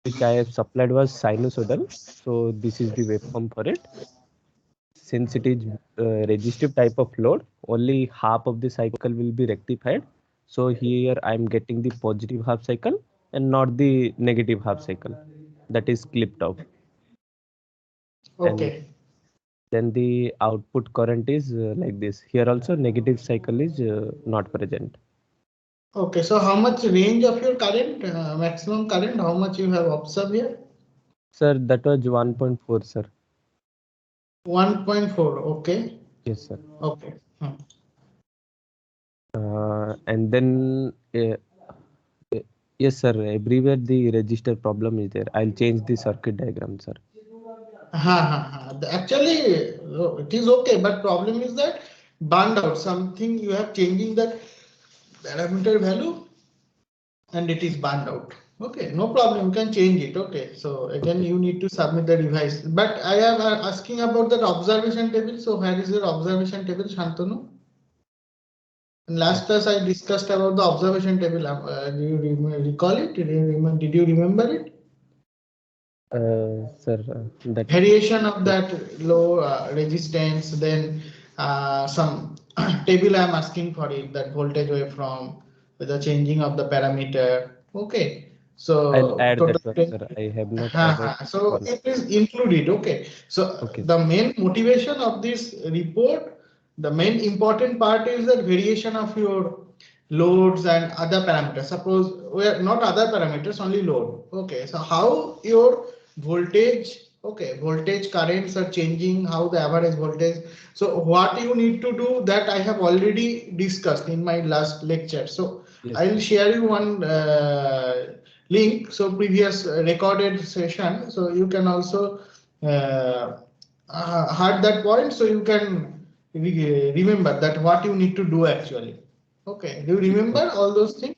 which I have supplied was sinusoidal. So this is the waveform for it. Since it is resistive type of load, only half of the cycle will be rectified. So here I am getting the positive half cycle and not the negative half cycle that is clipped off. And Okay. then the output current is like this. Here also negative cycle is not present. Okay. So how much range of your current, maximum current, how much you have observed here? Sir, that was 1.4, sir. 1.4. Okay. Yes, sir. Okay. And then uh, yes, sir. Everywhere the register problem is there. I'll change the circuit diagram, sir. Ha, ha, ha. Actually, it is okay, but problem is that burned out something you have changing that parameter value and it is burned out. Okay, no problem, you can change it. Okay, so again Okay. you need to submit the device. But I am asking about that observation table. So where is your observation table, Shantanu? And last class I discussed about the observation table. Do you recall it? Did you remember it? Sir, that Variation of that low resistance, then some table I am asking for it, that voltage waveform with the changing of the parameter. Okay, I'll so add total that one, sir. I have not added so one. it is included. Okay, so Okay. the main motivation of this report, the main important part is that variation of your loads and other parameters. Suppose we are not other parameters, only load. Okay, so how your voltage, okay, voltage currents are changing, how the average voltage. So what you need to do, that I have already discussed in my last lecture. So Yes, I'll sir. share you one link, so previous recorded session, so you can also heard that point, so you can remember that what you need to do actually. Okay, do you remember Okay. all those things?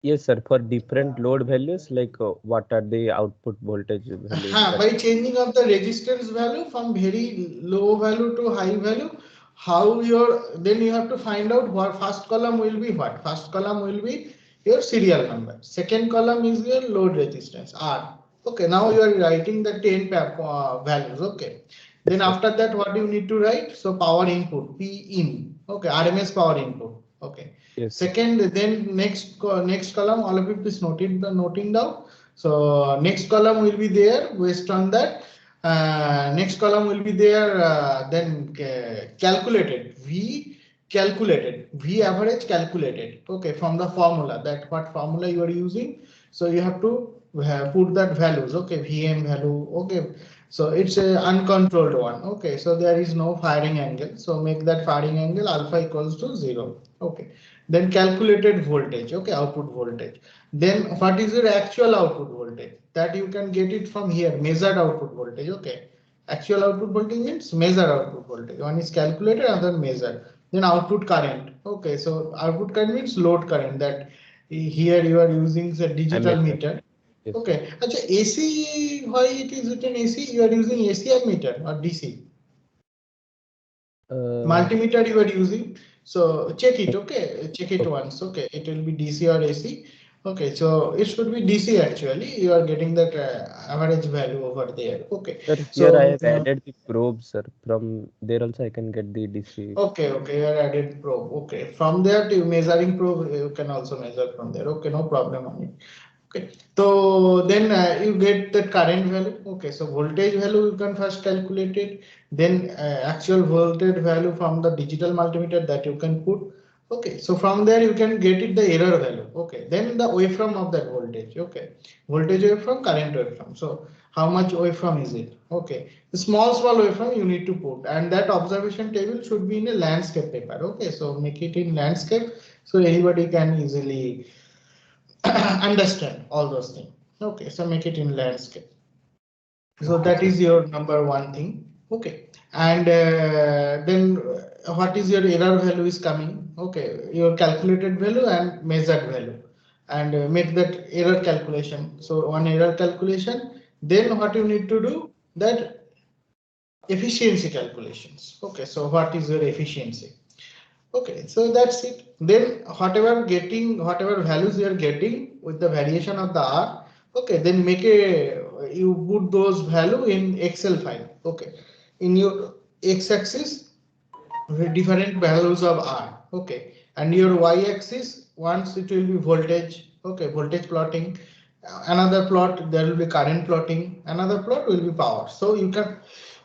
Yes, sir. For different load values, like what are the output voltage values that? By changing of the resistance value from very low value to high value, how your, then you have to find out what first column will be, what first column will be your serial number, second column is your load resistance R. Okay, now you are writing the 10 values. Okay, then Yes, sir. after that what you need to write, so power input P in, okay, RMS power input. Okay, Yes, sir. second, then next column, all of it is noting down. So next column will be there based on that. Next column will be there, then calculated V average calculated. Okay, from the formula, that what formula you are using. So you have to put that values. Okay, Vm value. Okay, so it's a uncontrolled one. Okay, so there is no firing angle. So make that firing angle alpha equals to 0. Okay, then calculated voltage. Okay, output voltage. Then what is your actual output voltage? That you can get it from here, measured output voltage. Okay, actual output voltage means measured output voltage. One is calculated, other measured. Then output current. Okay, so output current means load current. That here you are using the digital Ammeter. meter. Yes, sir. Okay, Acha, AC, why it is written AC? You are using AC meter or DC? Uh, Multimeter you are using, so check it. Okay, check it once. Okay, it will be DC or AC. Okay, so it should be DC actually. You are getting that average value over there. Okay, Sir, here I so have added the probe, sir. From there also I can get the DC. okay, you are added probe. Okay, from there to measuring probe, you can also measure from there. Okay, no problem on it. Okay, so then you get the current value. Okay, so voltage value you can first calculate it, then actual voltage value from the digital multimeter that you can put. Okay, so from there you can get it the error value. Okay, then the waveform of that voltage. Okay, voltage waveform, current waveform. So how much waveform is it? Okay, the small waveform you need to put, and that observation table should be in a landscape paper. Okay, so make it in landscape so anybody can easily understand all those things. Okay, so make it in landscape. So Okay, that sir. is your number one thing. Okay, and then what is your error value is coming? Okay, your calculated value and measured value, and make that error calculation. So one error calculation. Then what you need to do, that efficiency calculations. Okay, so what is your efficiency? Okay, so that's it. Then whatever values you are getting with the variation of the R, Okay, then make a, you put those value in Excel file. Okay, in your x-axis different values of R. Okay, and your y-axis once it will be voltage. Okay, voltage plotting. Another plot there will be current plotting. Another plot will be power. So you can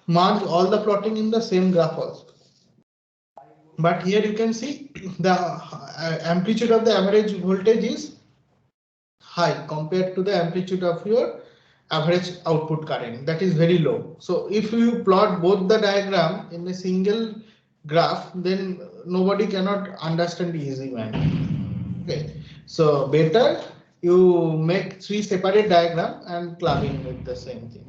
merge all the plotting in the same graph also. But here you can see the amplitude of the average voltage is high compared to the amplitude of your average output current, that is very low. So if you plot both the diagram in a single graph, then nobody cannot understand easy manner. Okay, so better you make three separate diagram and clubbing with the same thing.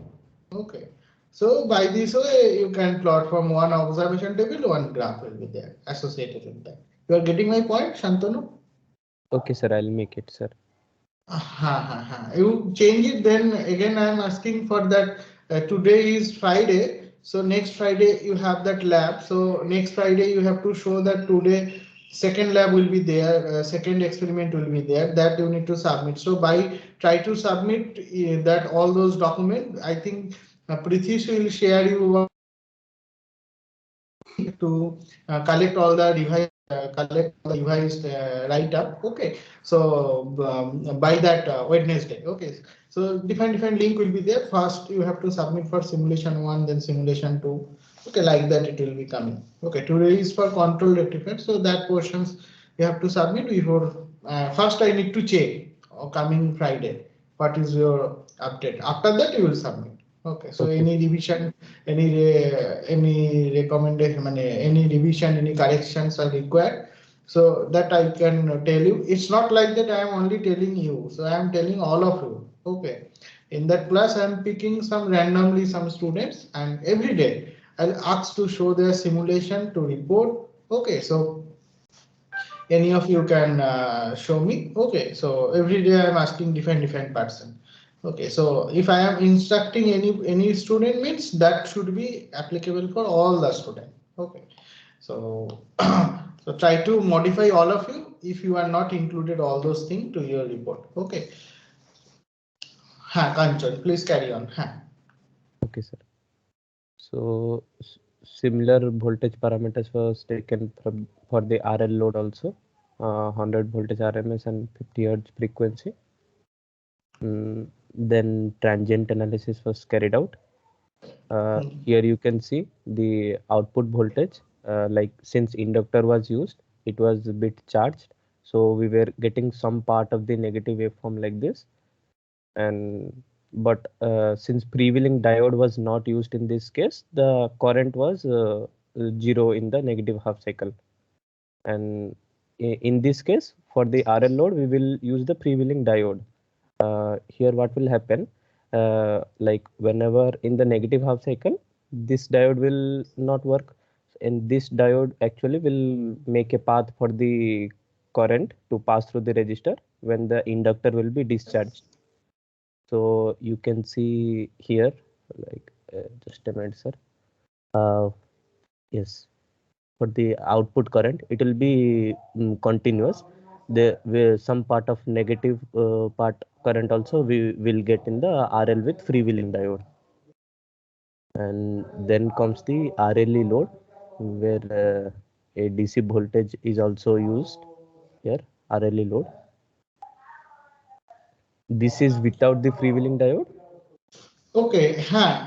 Okay, so by this way you can plot from one observation table, one graph will be there associated with that. You are getting my point, Shantanu? Okay, sir. I'll make it, sir. You change it, then again I am asking for that. Today is Friday, so next Friday you have that lab. So next Friday you have to show that today second lab will be there, second experiment will be there, that you need to submit. So by try to submit that all those documents. I think Pritish will share you to collect all the revised write up. Okay, so by that Wednesday. Okay, so different link will be there. First you have to submit for simulation 1, then simulation 2. Okay, like that it will be coming. Okay, today is for control rectifier, so that portions you have to submit before. First I need to check coming Friday what is your update. After that you will submit. Okay, so Okay. any revision, any recommendation, any revision, any corrections are required. So that I can tell you. It's not like that I am only telling you. So I am telling all of you. Okay. In that class, I am picking some randomly some students, and every day I'll ask to show their simulation to report. Okay. So any of you can show me. Okay, so every day I'm asking different person. Okay, so if I am instructing any student, means that should be applicable for all the student. Okay, so so try to modify all of you if you are not included all those things to your report. Okay, Kanchan, please carry on. Okay, sir. So similar voltage parameters was taken from for the RL load also, 100 voltage RMS and 50 hertz frequency. Then transient analysis was carried out. Here you can see the output voltage. Like since inductor was used, it was a bit charged, so we were getting some part of the negative waveform like this. And but since freewheeling diode was not used in this case, the current was 0 in the negative half cycle. And in this case, for the RL load, we will use the freewheeling diode. Here what will happen, like whenever in the negative half cycle, this diode will not work, and this diode actually will make a path for the current to pass through the resistor when the inductor will be discharged. So you can see here, like just a minute, sir. Yes, for the output current, it will be continuous. Some part of negative part current also we will get in the RL with freewheeling diode. And then comes the RLE load, where a DC voltage is also used here. RLE load. This is without the freewheeling diode. Okay,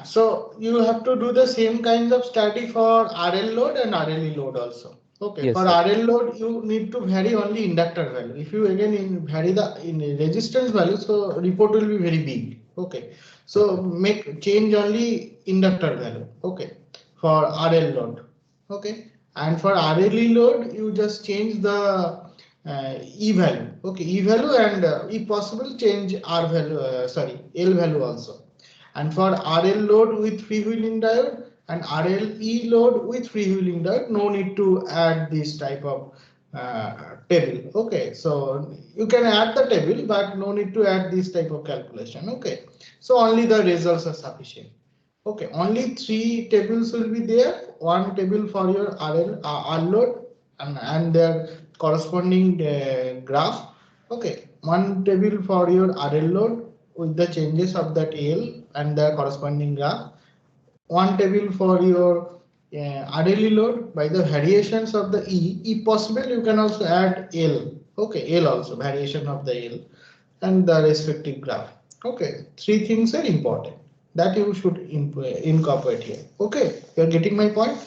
so you have to do the same kinds of study for RL load and RLE load also. Okay, Yes, for sir. RL load, you need to vary only inductor value. If you again vary the in resistance value, so report will be very big. Okay, so make change only inductor value. Okay, for RL load. Okay, and for RLE load, you just change the E value. Okay, E value, and if possible, change R value. Sorry, L value also. And for RL load with freewheeling diode and RLE load with freewheeling diode, no need to add this type of table. Okay, so you can add the table, but no need to add this type of calculation. Okay, so only the results are sufficient. Okay, only three tables will be there. One table for your R load and their corresponding graph. Okay, one table for your RL load, with the changes of that L and the corresponding graph. One table for your RLE load by the variations of the E. If possible, you can also add L. Okay, L also variation of the L and the respective graph. Okay, three things are important that you should incorporate here. Okay, you are getting my point?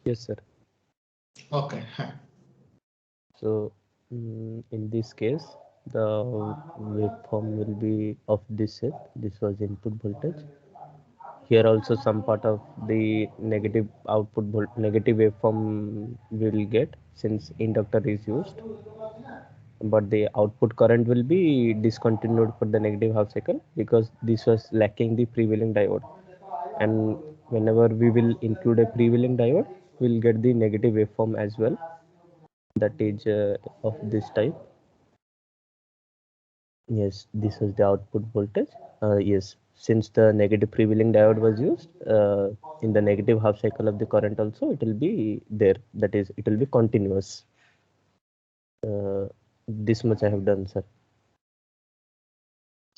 Yes, sir. Okay. So in this case, the waveform will be of this shape. This was input voltage. Here also some part of the negative output negative waveform will get since inductor is used, but the output current will be discontinued for the negative half cycle because this was lacking the freewheeling diode. And whenever we will include a freewheeling diode, we'll get the negative waveform as well, that is of this type. Yes, this is the output voltage. Yes, since the negative freewheeling diode was used in the negative half cycle of the current also, it will be there. That is, it will be continuous. This much I have done, sir.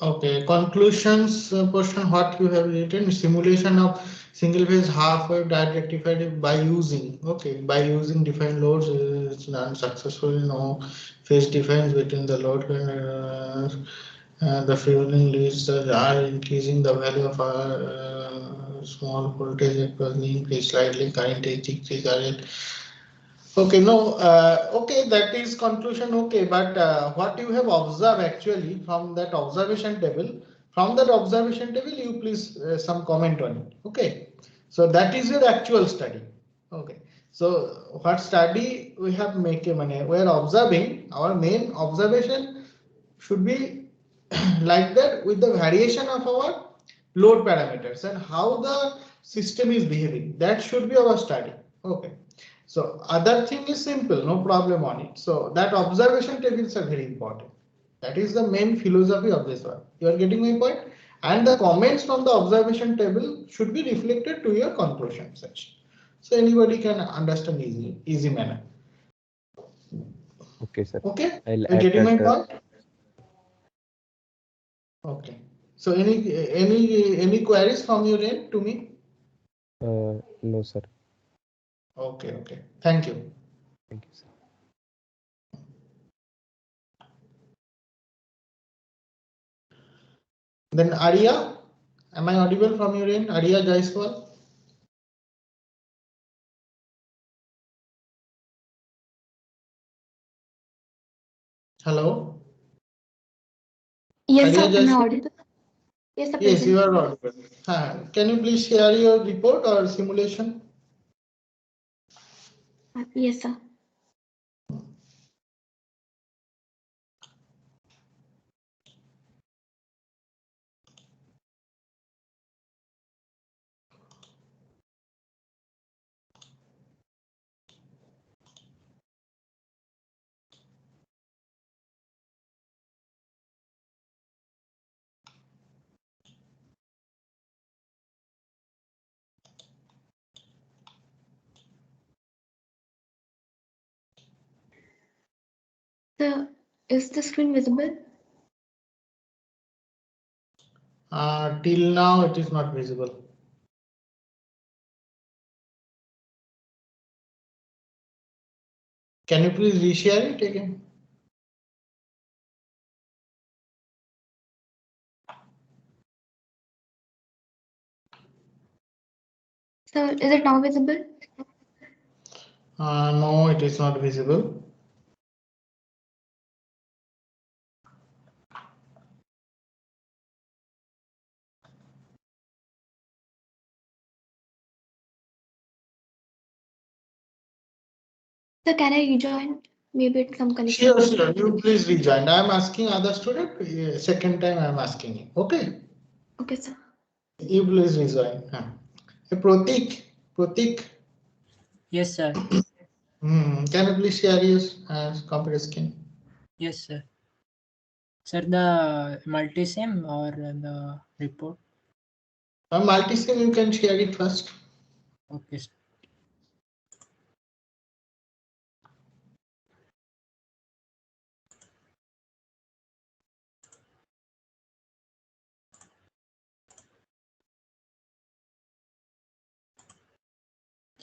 Okay, conclusions portion, what you have written, simulation of single phase half wave direct rectified by using, okay, by using defined loads is unsuccessful. No phase difference between the load the freewheeling leads are increasing the value of small voltage across the increase slightly current is decreased. Okay, no, okay, that is conclusion, okay, but what you have observed actually from that observation table, you please some comment on it, okay? So that is your actual study, okay? So what study we have make a money, we are observing, our main observation should be like that with the variation of our load parameters and how the system is behaving. That should be our study, okay? So other thing is simple, no problem on it. So that observation tables are very important. That is the main philosophy of this one. You are getting my point? And the comments from the observation table should be reflected to your conclusion section. So anybody can understand easy manner. Okay, sir. Okay, I'll you're add getting my that. point? Okay. So any queries from your end to me? No, sir. Okay, okay. Thank you. Thank you, sir. Then Arya, am I audible from your end? Arya Jaiswal? Hello? Yes, Arya sir. Am I Jaiswal? audible? Yes, sir. Yes, you Present. are audible. Can you please share your report or simulation? Yes, sir. So, is the screen visible? Till now, it is not visible. Can you please reshare it again? So, is it now visible? No, it is not visible. So, can I rejoin? Maybe it's some connection. Sure, sure. You please rejoin. I am asking other student. Second time I am asking you. Okay. Okay, sir. You please rejoin. Pratik. Pratik. Yes, sir. Can you please share your computer screen? Yes, sir. Sir, the multi-sim or the report? Multi-sim, you can share it first. Okay, sir.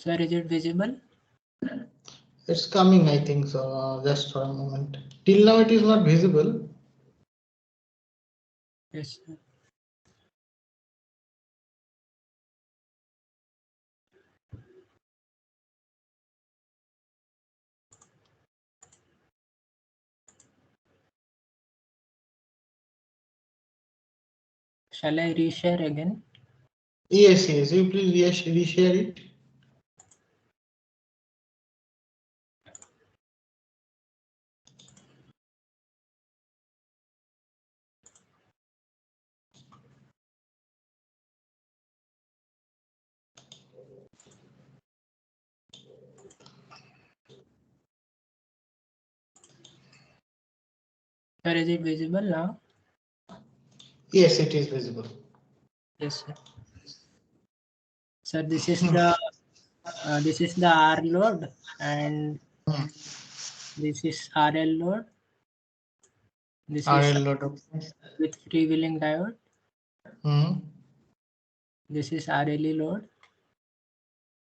Sir, is it visible? It's coming, I think so. Just for a moment. Till now, it is not visible. Yes, sir. Shall I reshare again? Yes, yes. You please reshare it. Sir, is it visible now? Yes, it is visible. Yes, sir. Sir, this is the R load, and this is RL load. This is RL load. Okay. with freewheeling diode. Hmm. This is RLE load,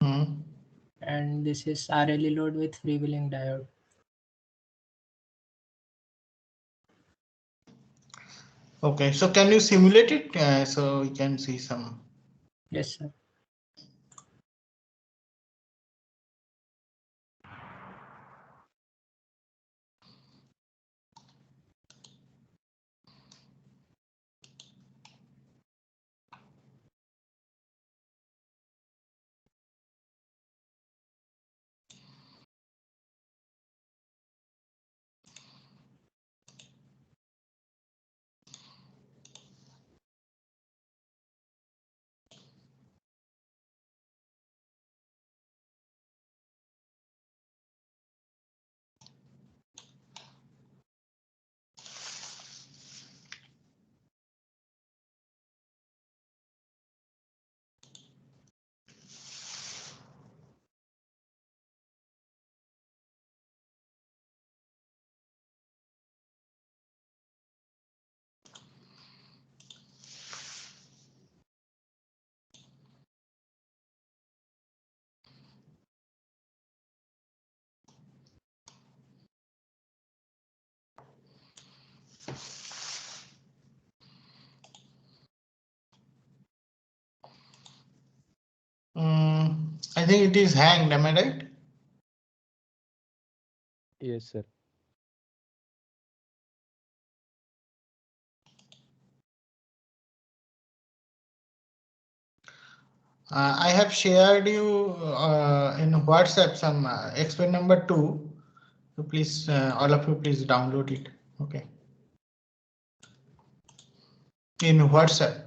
Hmm. and this is RLE load with freewheeling diode. Okay, so can you simulate it so we can see some? Yes, sir. I think it is hanged. Am I right? Yes, sir. I have shared you in WhatsApp some explain number 2. So please, all of you, please download it. Okay. In WhatsApp.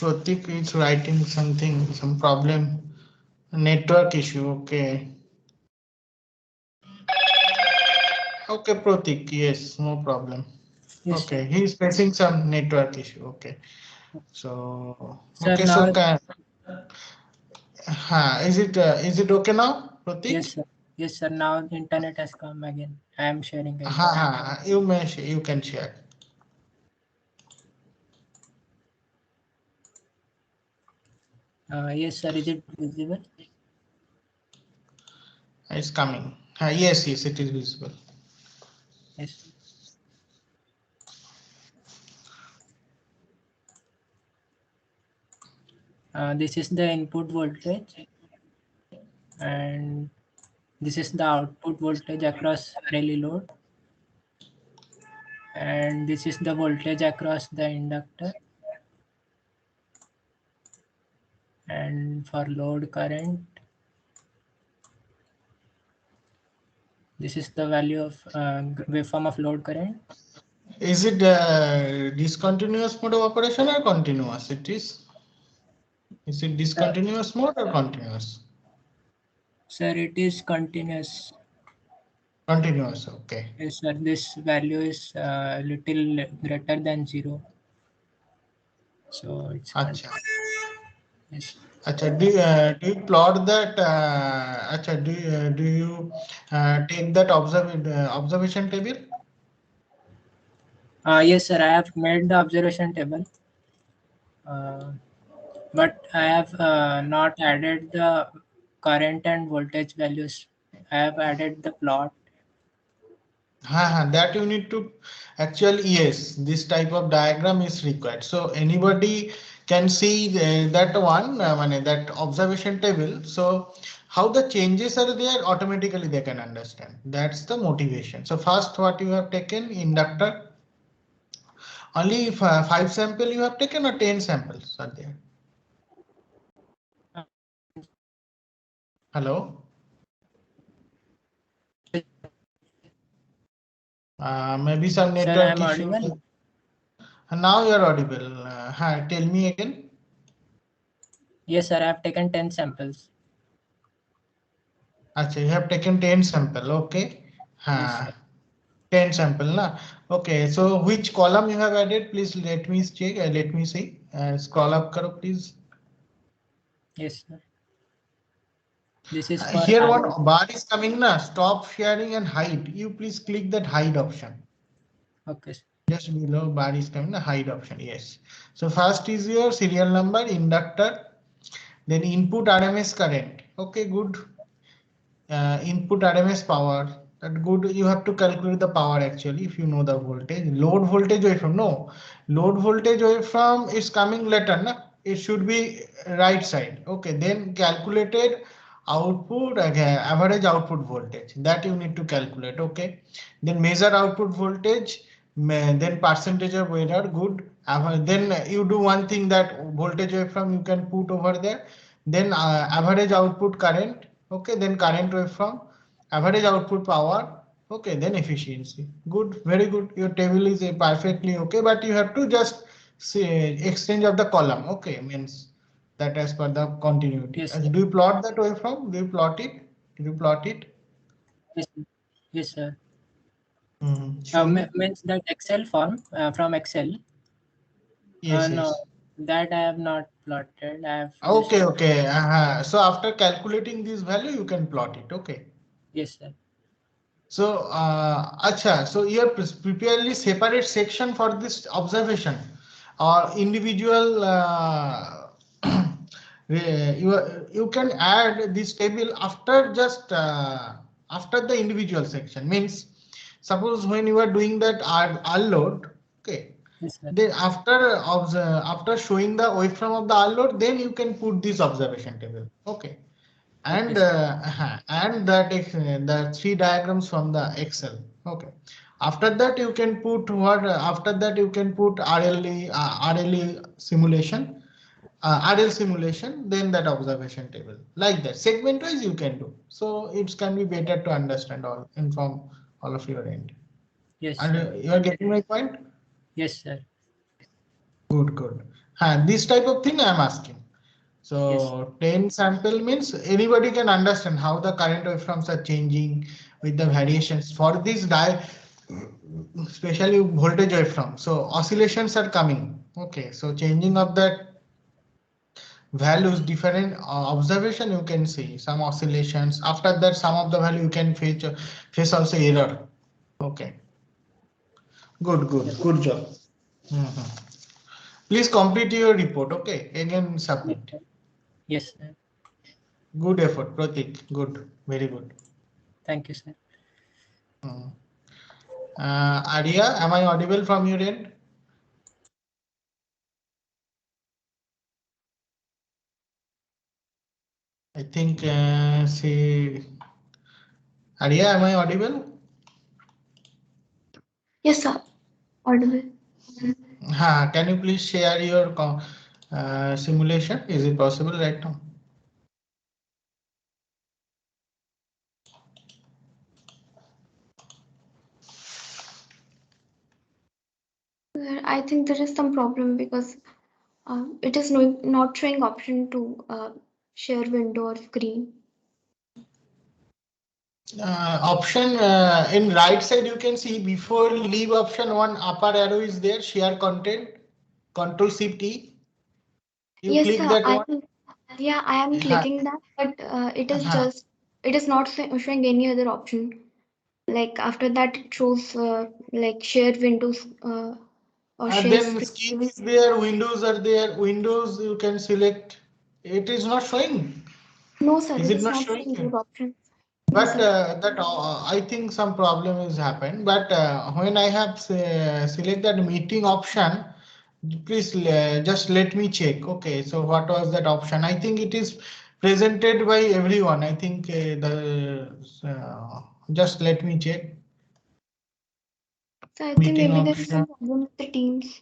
Pratik is writing something, some problem, network issue. Okay. Okay, Pratik. Yes, no problem. Yes, Okay, sir. he is facing some network issue. Okay. So, Sir, okay, now, so is it okay now, Pratik? yes, sir. Yes, sir. Now the internet has come again. I am sharing again. You can share. Yes, sir. Is it visible? It's coming. Yes, yes, it is visible. Yes. This is the input voltage, and this is the output voltage across RLE load, and this is the voltage across the inductor, and for load current, this is the value of waveform of load current. Is it discontinuous mode of operation or continuous? It is. Is it discontinuous mode or continuous? Sir, it is continuous. Continuous, okay. Yes, sir. This value is little greater than 0. So it's Acha. yes. Acha, do you plot that? Acha, do you take that observation table? Yes, sir. I have made the observation table, but I have not added the current and voltage values. I have added the plot. That you need to actually, yes, this type of diagram is required. So anybody can see that one, that observation table. So how the changes are there, automatically they can understand. That's the motivation. So first, what you have taken, inductor. Only 5 sample you have taken or 10 samples are there? Hello? Maybe some Sir, I network am issue. audible? Now you are audible. Tell me again. Yes, sir. I have taken 10 samples. Achha, you have taken 10 sample. Okay. Yes, sir. 10 sample. Na? Okay. So which column you have added? Please let me check. Let me see. Scroll up, karo, please. Yes, sir. This is for Here one bar is coming. Na? Stop sharing and hide. You please click that hide option. Okay. Just below bar is coming, the hide option. Yes. So first is your serial number, inductor, then input RMS current. Okay, good. Input RMS power. That good. You have to calculate the power actually if you know the voltage. Load voltage waveform. No, load voltage waveform is coming later. Na? It should be right side. Okay, then calculated output, average output voltage that you need to calculate. Okay, then measure output voltage, then percentage of error. Good. Then you do one thing, that voltage waveform you can put over there. Then average output current. Okay, then current waveform, average output power. Okay, then efficiency. Good, very good. Your table is perfectly okay, but you have to just say exchange of the column. Okay, means that as per the continuity. Yes, Do you plot that waveform? Do you plot it? Do you plot it? yes, yes, sir. Show me. Means that Excel form from Excel. Yes, No, yes. that I have not plotted. I have Okay, just... okay. So after calculating this value, you can plot it. Okay. Yes, sir. So, acha, so you have preparely separate section for this observation or individual. You can add this table after just after the individual section. Means, suppose when you are doing that unload, okay. Yes, sir. Then after showing the waveform of the unload, then you can put this observation table. Okay. And and that the 3 diagrams from the Excel. Okay. After that you can put what? After that you can put RLE simulation, RL simulation, then that observation table. Like that, segment wise you can do. So it can be better to understand all, inform all of your end. Yes, And sir. you are getting my point. Yes, sir. Good, good. This type of thing I am asking. So Yes. 10 sample means anybody can understand how the current waveforms are changing with the variations for this especially voltage waveform. So oscillations are coming. Okay, so changing of that values, different observation you can see some oscillations. After that, some of the value you can face also error. Okay, good, good, good job. Please complete your report. Okay, again submit. Yes, sir. Good effort, Pratik. Good, very good. Thank you, sir. Arya, am I audible from your end? I think Arya, am I audible? Yes, sir. Audible. Can you please share your simulation? Is it possible right now? I think there is some problem because it is not showing option to share window or screen. Option in right side you can see before leave option one upper arrow is there, share content, Control Shift E. You Yes, click sir. that one. Yeah, I am Ha, clicking that, but ha. it is not showing any other option. Like after that, it shows like share windows or And share then screen. scheme is there, windows are there, windows you can select. It is not showing. No, sir, Is it it is not not showing showing you? those options. No, But sir. that I think some problem has happened. But when I have selected meeting option, please just let me check. Okay, so what was that option? I think it is presented by everyone. I think just let me check So I think meeting maybe there is option. some problem with the Teams.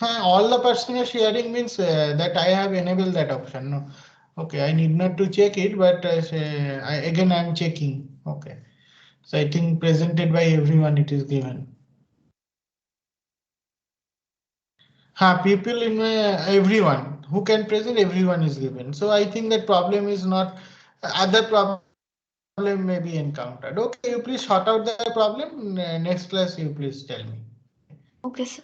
All the personal sharing means that I have enabled that option. No. Okay, I need not to check it, but again I am checking. Okay, so I think presented by everyone it is given. People in everyone who can present, everyone is given. So I think that problem is not other problem may be encountered. Okay, you please sort out the problem. Next class, you please tell me. Okay, sir.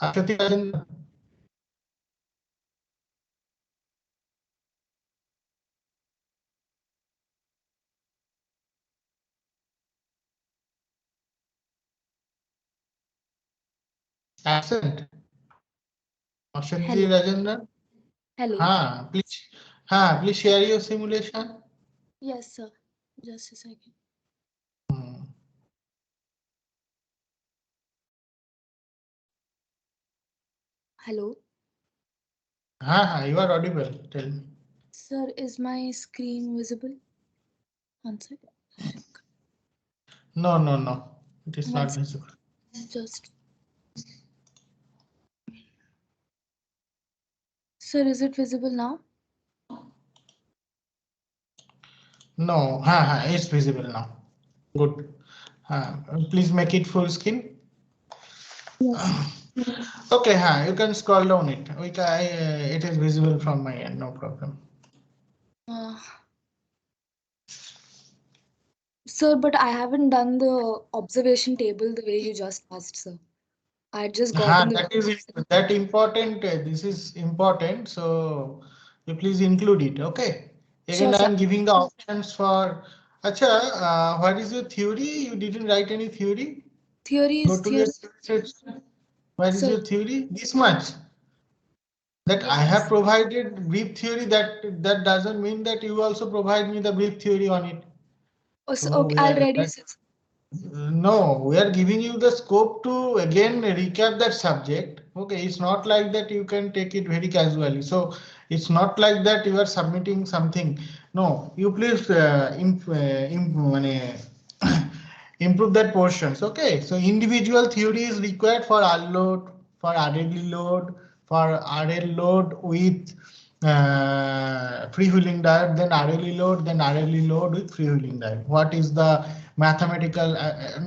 Ashwati Rajendra. Absent. Ashwati Hello. Rajendra. Hello. Please. Please share your simulation. Yes, sir. Just a second. Hmm. Hello. You are audible. Tell me. Sir, is my screen visible? One second. No, no, no. It is One not second. visible. Just. Sir, is it visible now? No, it's visible now. Good. Please make it full screen. Yes. Okay, you can scroll down it. It is visible from my end, no problem. Uh, sir, but I haven't done the observation table the way you just asked, sir. I just got in the. That is that important. This is important. So you please include it. Okay. Sure, Again, I sir. am giving the options for. Acha, what is your theory? You didn't write any theory. Theory Go is to your theory. section. Where is Sir, your theory? This much. That I have yes. provided brief theory. That doesn't mean that you also provide me the brief theory on it. Oh, so, So okay, we I'll are ready. no, we are giving you the scope to again recap that subject. Okay, it's not like that you can take it very casually. So it's not like that you are submitting something. No, you please improve that portions. Okay, so individual theory is required for R load, for RLE load, for RL load with freewheeling diode, then RLE load, then RLE load with freewheeling diode. What is the mathematical?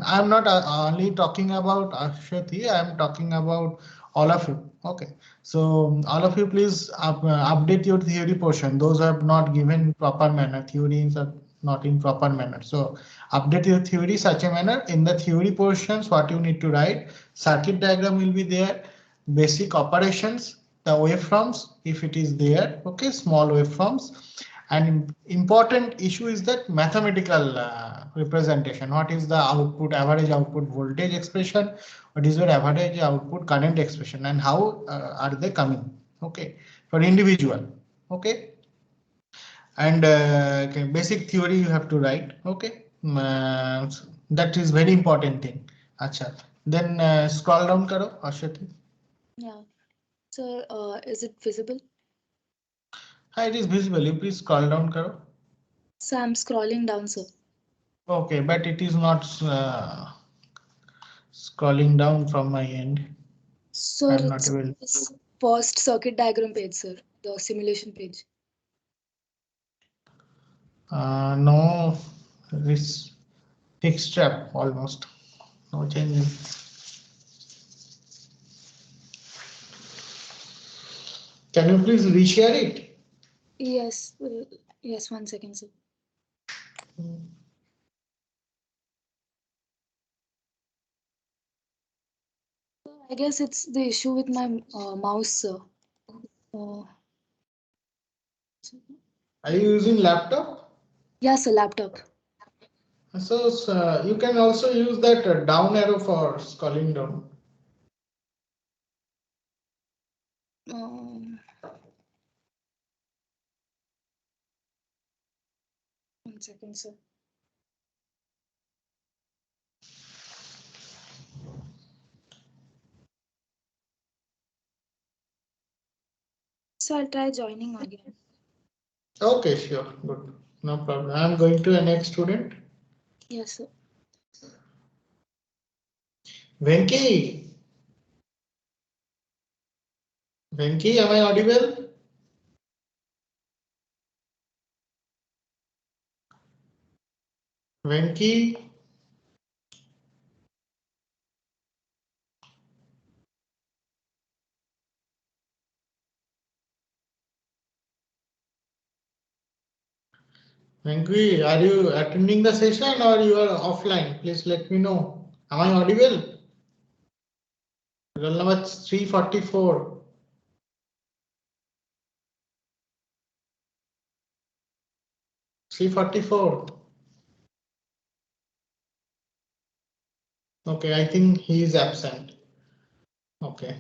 I'm not only talking about Ashwati, I'm talking about all of you. Okay, so all of you please update your theory portion. Those who have not given proper manner, theories are not in proper manner. So update your theory such a manner. In the theory portions, what you need to write, circuit diagram will be there, basic operations, the waveforms if it is there. Okay, small waveforms. And important issue is that mathematical representation. What is the output, average output voltage expression? What is your average output current expression, and how are they coming? Okay, for individual. Okay, and okay, basic theory you have to write. Okay, that is very important thing. Acha, then scroll down karo, Ashwati. Yeah. Sir, is it visible? It is visible. You please scroll down karo. So I'm scrolling down, sir. Okay, but it is not scrolling down from my end. Sir, I'm not it's able. this first circuit diagram page, sir. The simulation page. No, this. Fixed trap almost. No changing. Can you please reshare it? Yes, yes, 1 second, sir. I guess it's the issue with my mouse, sir. Are you using laptop? Yes, a laptop. So you can also use that down arrow for scrolling down. Um, 1 second, sir. So I'll try joining again. Okay, sure, good, no problem. I'm going to the next student. Yes, sir. Venki. Venki, am I audible? Venki. Venki, are you attending the session or you are offline? Please let me know. Am I audible? Roll number 344. C44. Okay, I think he is absent. Okay.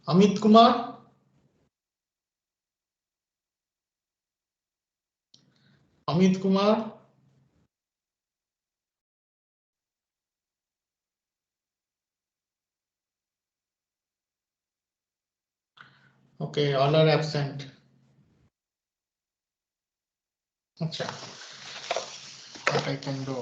Amit Kumar. Amit Kumar. Okay, all are absent. Acha. What I can do?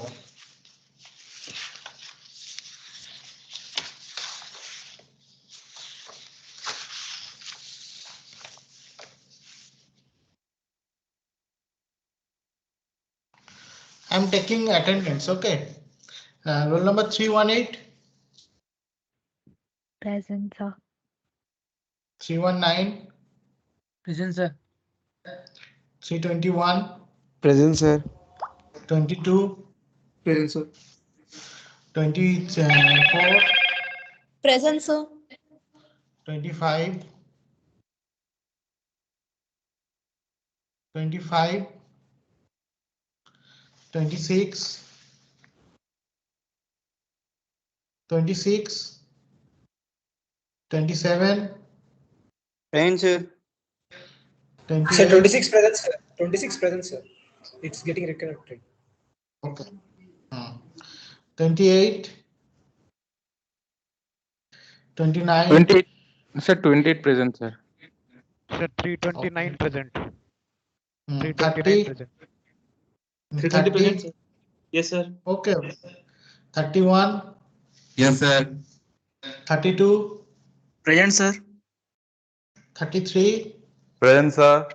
I'm taking attendance. Okay. Roll number 318. Present, sir. 319. Present, sir. 321. Present, sir. 22. Present, sir. 24. Present, sir. 25. 25. 26. 26. 27. Present, sir. 28. Sir, 26 present, sir. 26 present, sir. It's getting reconnected. Okay. 28. 29. 28, sir, 28 present, sir. Sir, 329 Okay. present. 329 30. present. 330 present, 30. sir. Yes, sir. Okay. 31. Yes, sir. 32. Present, sir. 33. Present, sir.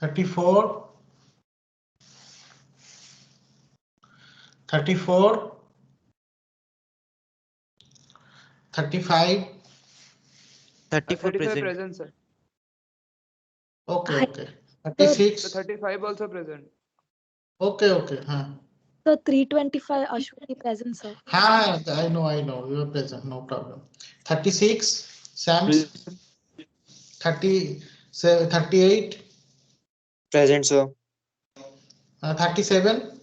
34. 34. 35. 34 present, sir. Okay, Hi, okay. 36. 35 also present. Okay, okay. sir, 325 Ashwini present, sir. I know. You are present. No problem. 36. Sams. 38. Present, sir. 37.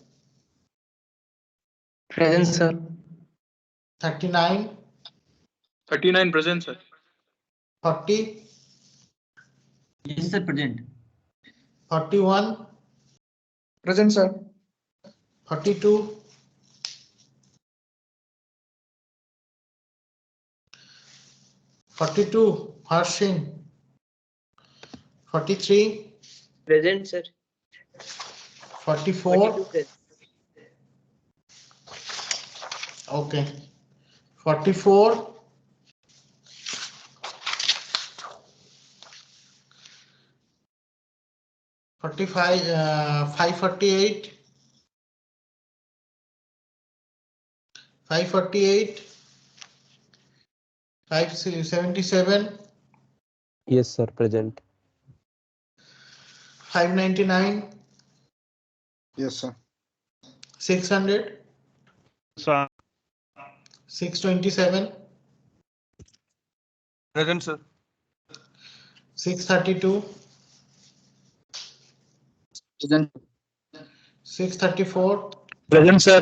Present, sir. 39. 39 present, sir. 40. Yes, sir, present. 41. Present, sir. 42. 42. Harshin. 43. Present, sir. 44. present. Okay. 44. 45, 548, 548, 577, Yes, sir. Present. 599, Yes, sir. 600, Sir. 627, Present, sir. 632, Present. 634, Present, sir.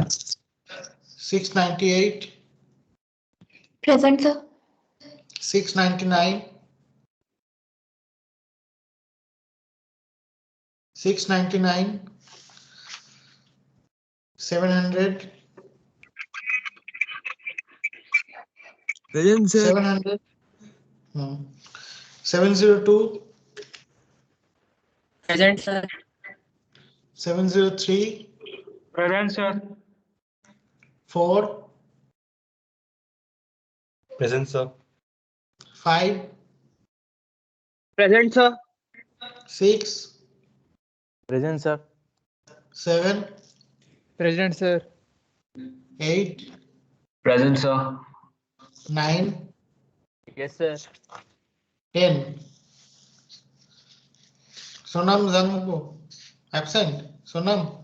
698, Present, sir. 699, 699, 700, Present, sir. 700, 702, Present, sir. 703, Present, sir. 4, Present, sir. 5, Present, sir. 6, Present, sir. 7, Present, sir. 8, Present, sir. 9, Yes, sir. 10. Sonam Zangu, absent. Sonam.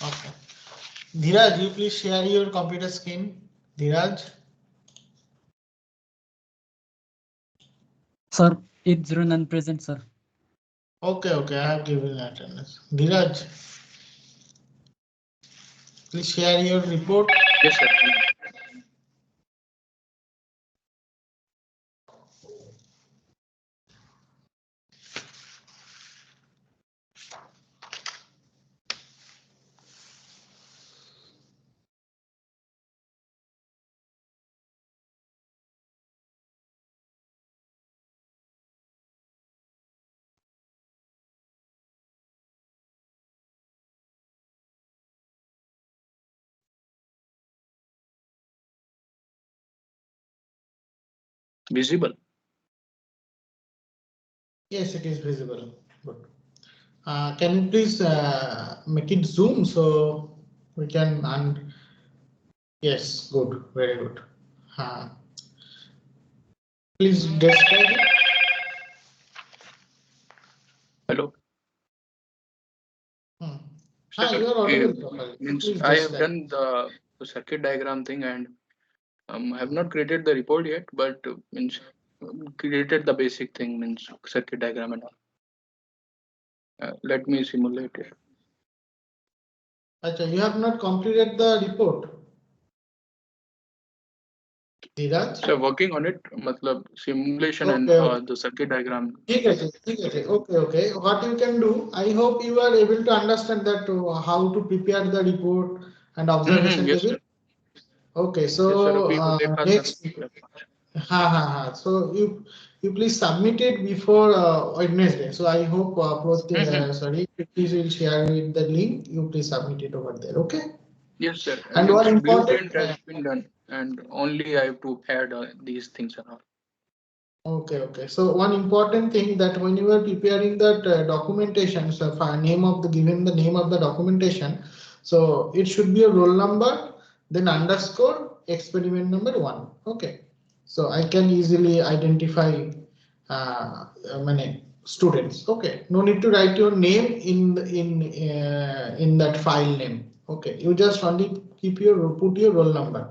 Okay. Dhiraj, you please share your computer screen. Dhiraj. Sir, 809 present, sir. Okay, okay, I have given attendance. Dhiraj, please share your report. Yes, sir. Visible. Yes, it is visible. Good. Can you please make it zoom so we can yes, good, very good. Please describe it. Hello. Sir, You are audible properly. means Please I have describe. done the circuit diagram thing, and I have not created the report yet, but means created the basic thing, means circuit diagram and all. Let me simulate it. Acha, you have not completed the report. Dhiraj? So working on it, matlab simulation and Okay. the circuit diagram. Okay, okay. What you can do, I hope you are able to understand that how to prepare the report and observation Yes, table. sir. Okay, Yes, sir. so अभी वो देखा था next, so you please submit it before Wednesday. So I hope sorry, please will share with the link. You please submit it over there. Okay. Yes, sir. And Means one important. blueprint has been done, and only I have to add these things and all. Okay. So one important thing that when you are preparing that documentation, so if given the name of the documentation, so it should be a roll number, then underscore experiment number 1. Okay. So I can easily identify many students. Okay. No need to write your name in that file name. Okay. You just only put your roll number,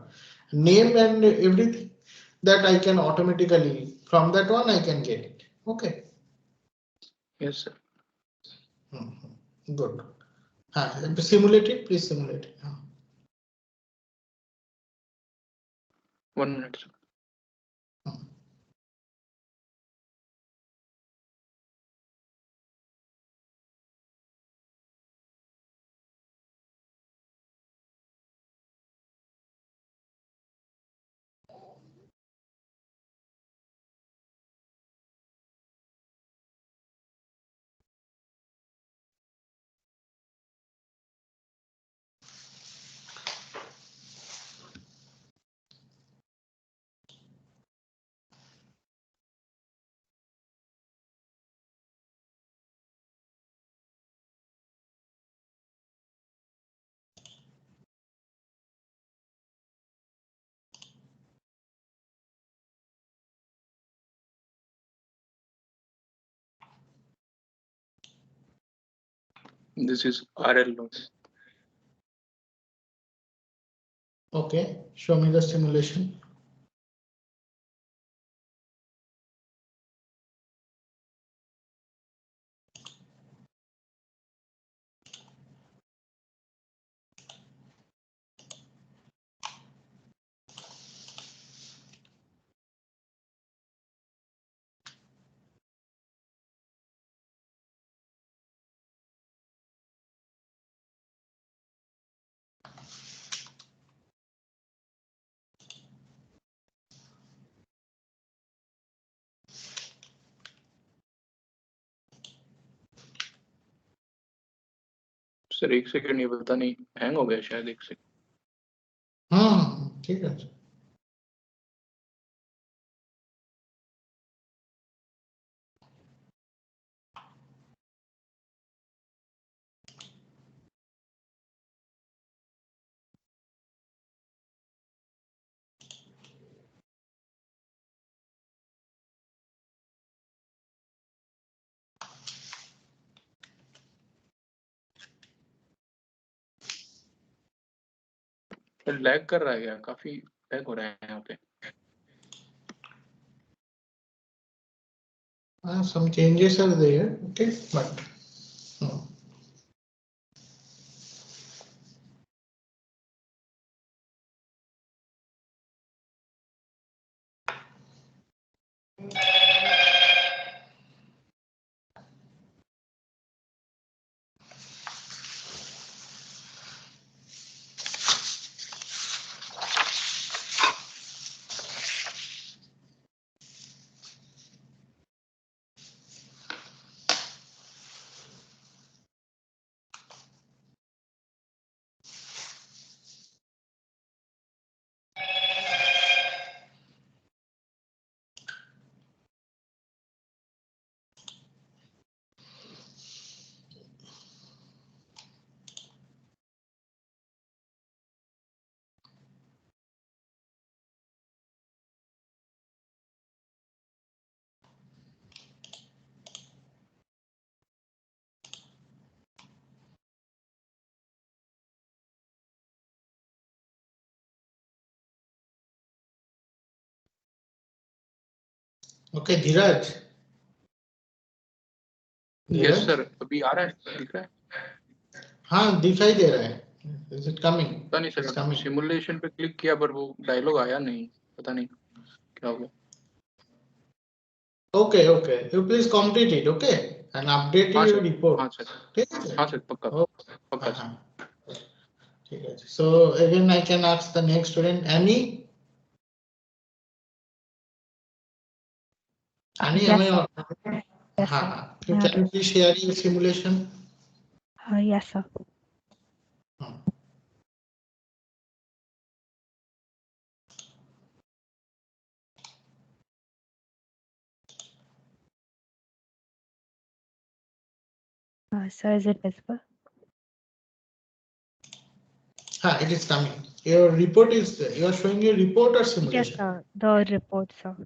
name and everything that I can automatically from that one I can get it. Okay. Yes, sir. Good. Simulate it, please simulate it. 1 minute, sir. This is RL load. Okay, show me the simulation. Sir एक second, ये पता नहीं hang हो गया शायद, एक second. हाँ ठीक है. लैग कर रहा है क्या? काफी लैग हो रहा है यहाँ पे. Some changes are there. Okay, but. Okay, Dhiraj. Yes sir, अभी आ रहा है, दिख रहा है. हाँ दिखाई दे रहा है. Is it coming? पता नहीं सर, सिमुलेशन पे क्लिक किया पर वो डायलॉग आया नहीं, पता नहीं क्या हो गया. Okay, okay. You please complete it, okay? And update your report. हाँ सर. हाँ सर, पक्का पक्का सर. ठीक है. So again I can ask the next student, Annie. Annie, Yes, am I? Yes, हाँ. sir. Can you please share your simulation? Yes, sir. Sir, is it visible? It is coming. Your report is, you are showing your report or simulation? Yes, sir. The report, sir.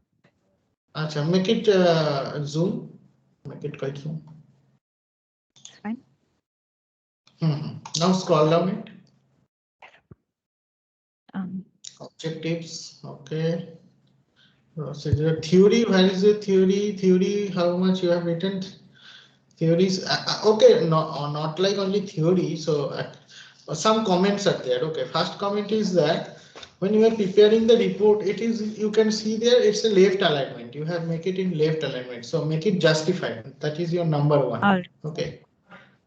Acha, make it zoom. Make it quite zoom. Fine. Now scroll down it. Objectives. Okay. So the theory, where is the theory? Theory, how much you have written? Theories. Okay, not like only theory. So some comments are there. Okay, first comment is that when you are preparing the report, it is, you can see there it's a left alignment. You have make it in left alignment. So make it justified. That is your number one. Okay.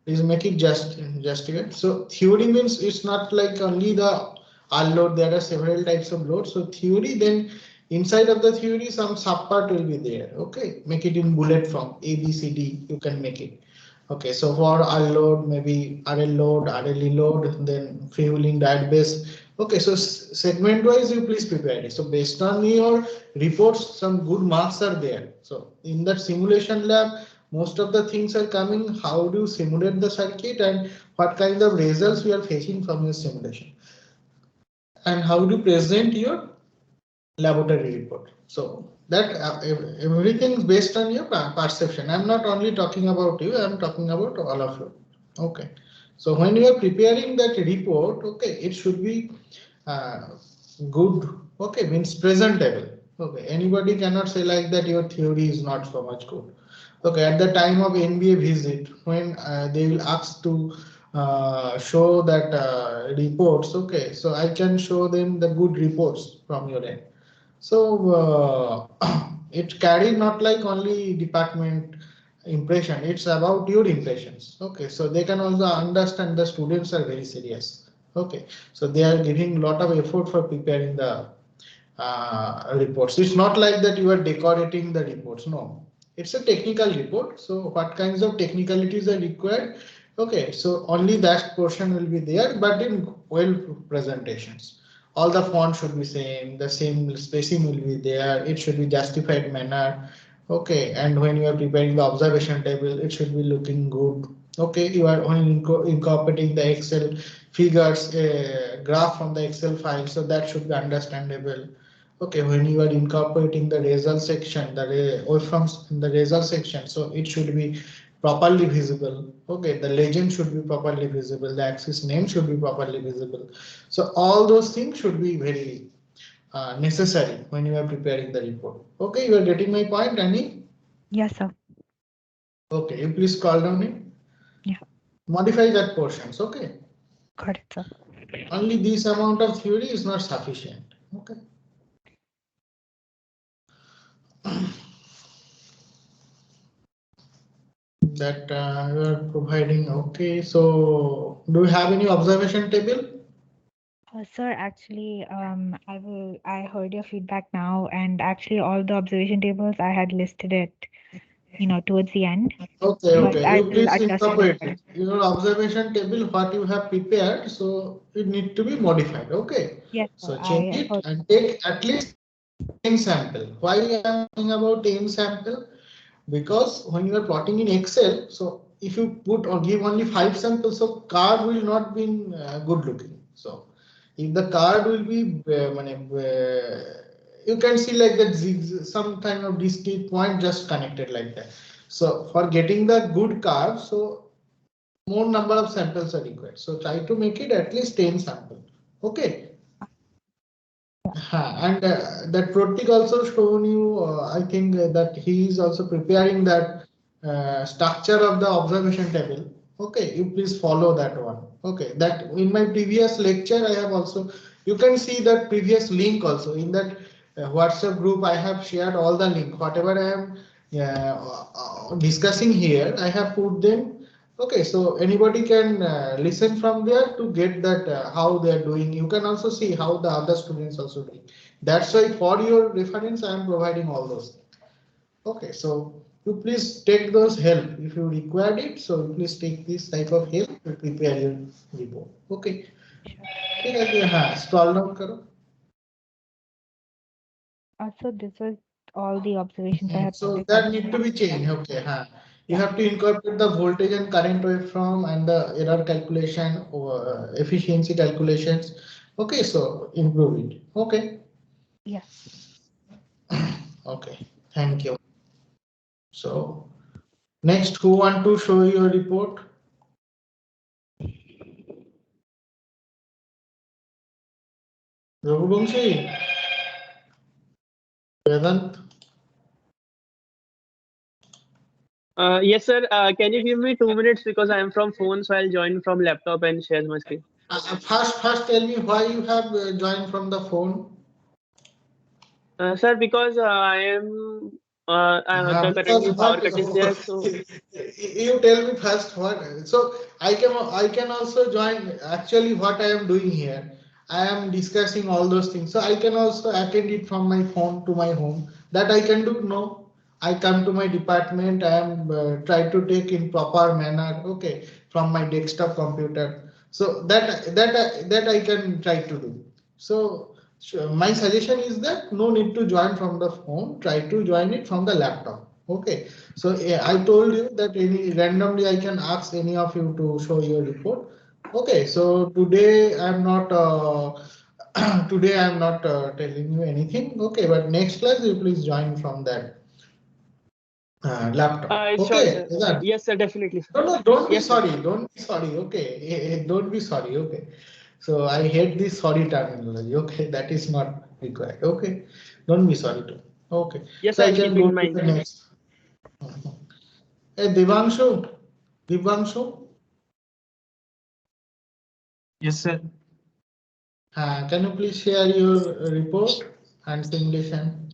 Please make it justified. So theory means it's not like only the R load. There are several types of load. So theory, then inside of the theory some subpart will be there. Okay, make it in bullet form, A, B, C, D. You can make it. Okay, so for R load, maybe RL load, RLE load, then freewheeling diet base. Okay, so segment wise you please prepare it. So based on your reports, some good marks are there. So in that simulation lab, most of the things are coming. How do you simulate the circuit and what kind of results we are facing from your simulation, and how do you present your laboratory report. So that everything is based on your perception. I'm not only talking about you, I'm talking about all of you. Okay, so when you are preparing that report, okay, it should be good. Okay, means presentable. Okay, anybody cannot say like that your theory is not so much good. Okay, at the time of NBA visit, when they will ask to show that reports, okay, so I can show them the good reports from your end. So it carry not like only department impression, it's about your impressions. Okay, so they can also understand the students are very serious. Okay, so they are giving a lot of effort for preparing the reports. It's not like that you are decorating the reports. No, it's a technical report. So what kinds of technicalities are required? Okay, so only that portion will be there, but in well presentations. All the font should be same, the same spacing will be there. It should be justified manner. Okay, and when you are preparing the observation table, it should be looking good. Okay, you are when incorporating the Excel figures, graph from the Excel file, so that should be understandable. Okay, when you are incorporating the result section, the waveforms in the result section, so it should be properly visible. Okay, the legend should be properly visible, the axis name should be properly visible. So all those things should be very necessary when you are preparing the report. Okay, you are getting my point, Annie? Yes, sir. Okay, you please scroll down it. Yeah. Modify that portions. Okay. Got it, sir. Only this amount of theory is not sufficient. Okay. That you are providing. Okay, so do you have any observation table? Sir, actually, I heard your feedback now, and actually, all the observation tables I had listed it, towards the end. Okay, But okay. I You will please adjust it incorporate later. it. Your observation table, what you have prepared, so it need to be modified. Okay. Yes, sir. So change I it heard. and take at least 10 sample. Why I am talking about 10 sample? Because when you are plotting in Excel, so if you put or give only 5 samples, so card will not be good looking. So if the card will be you can see like that some kind of discrete point just connected like that. So for getting the good card, so more number of samples are required. So try to make it at least 10 samples. Okay. And that Protik also shown you, I think that he is also preparing that structure of the observation table. Okay, you please follow that one. Okay, that in my previous lecture, I have also, you can see that previous link also in that WhatsApp group. I have shared all the link, whatever I am discussing here, I have put them. Okay, so anybody can listen from there to get that how they are doing. You can also see how the other students also doing. That's why for your reference, I am providing all those things. Okay, so you please take those help if you required it. So you please take this type of help to prepare your report. Okay. Scroll down karo. So this was all the observations I had. So that need to be changed. Okay. You have to incorporate the voltage and current waveform and the error calculation or efficiency calculations. Okay, so improve it. Okay. Yes. Okay. Thank you. So next, who want to show your report? Raghuvanshi, Vedant. Yes, sir. Can you give me 2 minutes because I am from phone, so I'll join from laptop and share my screen. First, tell me why you have joined from the phone. Sir, because I am currently power cut is there, so You tell me first what. So I can also join. Actually, what I am doing here, I am discussing all those things. So I can also attend it from my phone to my home. That I can do. No, I come to my department. I am try to take in proper manner. Okay, from my desktop computer. So that I can try to do. So my suggestion is that no need to join from the phone. Try to join it from the laptop. Okay. So I told you that any randomly I can ask any of you to show your report. Okay. So today I'm not today I'm not telling you anything. Okay. But next class you please join from that. Laptop. It's Okay. sure, sir. Yes, sir, definitely. Sir. No, don't be Yes, sir. sorry. Don't be sorry. Okay. Don't be sorry. Okay. So I hate this sorry terminology. Okay. That is not required. Okay. Don't be sorry too. Okay. Yes, So I I'll can keep go in to mind. the next. Hey, Divanshu. Divanshu. Yes, sir. Can you please share your report and simulation?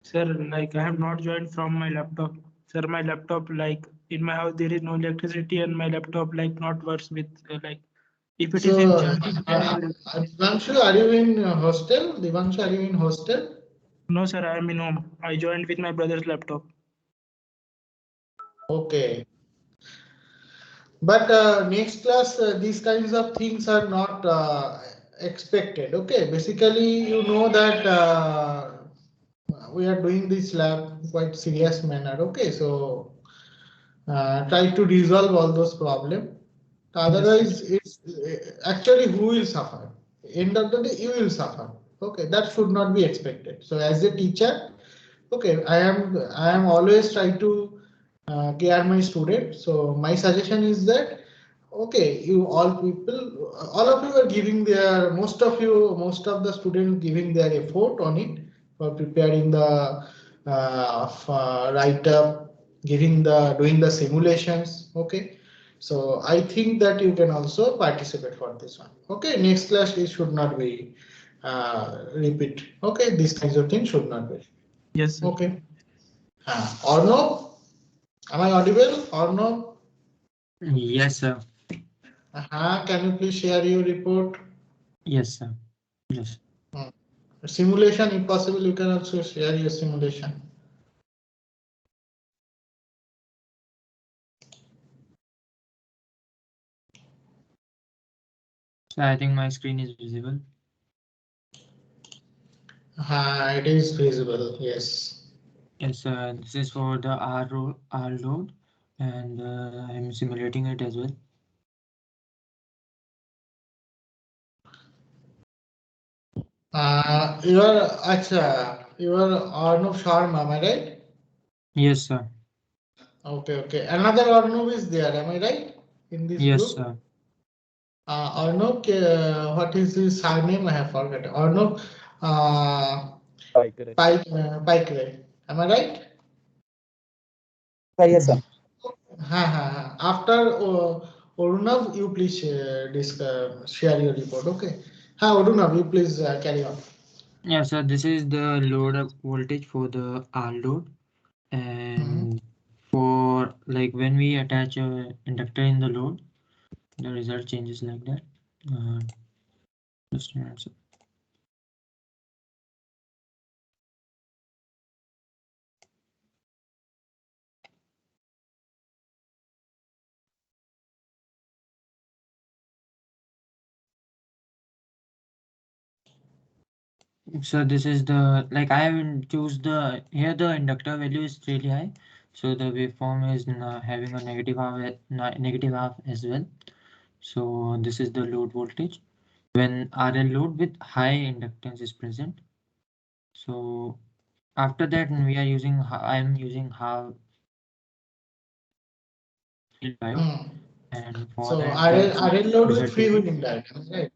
Sir, like I have not joined from my laptop. Sir, my laptop, like in my house, there is no electricity, and my laptop like not works with like if it is in So, charging. Divanshu, are you in hostel? Divanshu, are you in hostel? No, sir, I am in home. I joined with my brother's laptop. Okay. But next class, these kinds of things are not expected. Okay. Basically, you know that we are doing this lab quite serious manner. Okay. So try to resolve all those problems. Otherwise, it's actually who will suffer? End of the day, you will suffer. Okay, that should not be expected. So as a teacher, okay, I am always try to care my student. So my suggestion is that okay, you all people, all of you are giving their most of the students giving their effort on it for preparing the write up, doing the simulations. Okay, so I think that you can also participate for this one. Okay, next class it should not be repeat. Okay, these kinds of things should not be. Yes, sir. Okay. Or no? Am I audible or no? Yes, sir. Can you please share your report? Yes, sir. Yes. Simulation, if possible, you can also share your simulation. So I think my screen is visible. It is visible, yes. Yes, this is for the R load, and I'm simulating it as well. Your Arnav Sharma, am I right? Yes, sir. Okay. Another Arnav is there, am I right? In this Yes, group? sir. Arnav, what is his surname? I have forgotten. Arnav Paikre. Am I right? Yes, sir. After Arunav, you please share your report. Okay. Arunav, you please carry on. Yeah, so this is the load up voltage for the R load, and for like when we attach a inductor in the load, the result changes like that. Just a minute, sir. So this is the like I haven't choose the here the inductor value is really high, so the waveform is having a negative half as well. So this is the load voltage when RL load with high inductance is present. So after that we are using I am using half field diode, and for So that RL load with result freewheeling diode, right?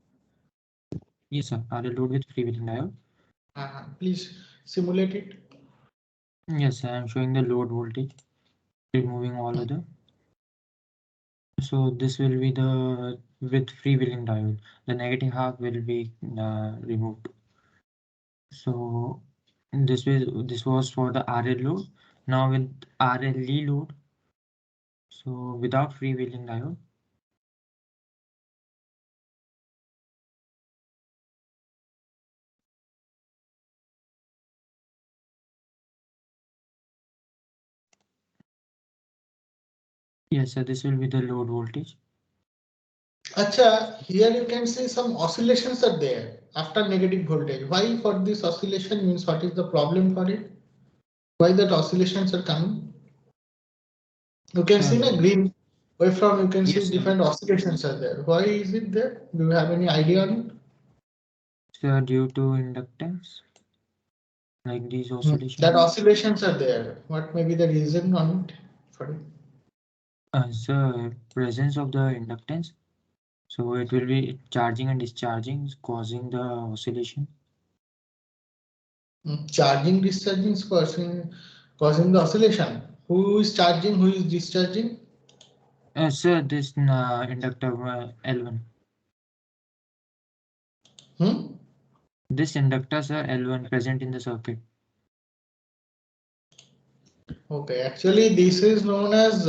yes, sir. RL load with freewheeling diode. Please simulate it. Yes, I am showing the load voltage, removing all other. So this will be the with freewheeling diode. The negative half will be removed. So this was for the RL load. Now with RLE load. So without freewheeling diode. Yes, so this will be the load voltage. Acha, here you can see some oscillations are there after negative voltage. Why for this oscillation means what is the problem for it? Why that oscillations are coming? You can see the green waveform, you can see different oscillations are there. Why is it there? Do you have any idea on it? So due to inductance. like these oscillations. That oscillations are there. What may be the reason on it for it? The presence of the inductance. So it will be charging and discharging, causing the oscillation. Charging, discharging is causing the oscillation. Who is charging? Who is discharging? Sir, this inductor L1. This inductor, sir, L1 present in the circuit. Okay, actually this is known as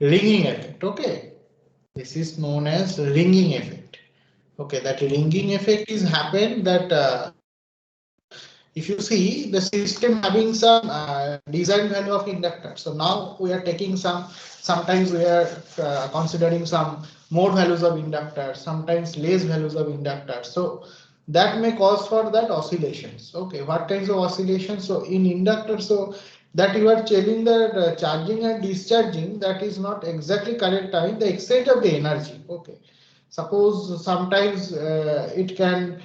ringing effect. Okay, this is known as ringing effect. Okay, that ringing effect is happened that if you see the system having some design value of inductor. So now we are taking sometimes we are considering some more values of inductor, sometimes less values of inductor. So that may cause for that oscillations. Okay, what kinds of oscillations? So in inductor, so that you are telling that charging and discharging, that is not exactly correct time, the exchange of the energy. Okay, suppose sometimes it can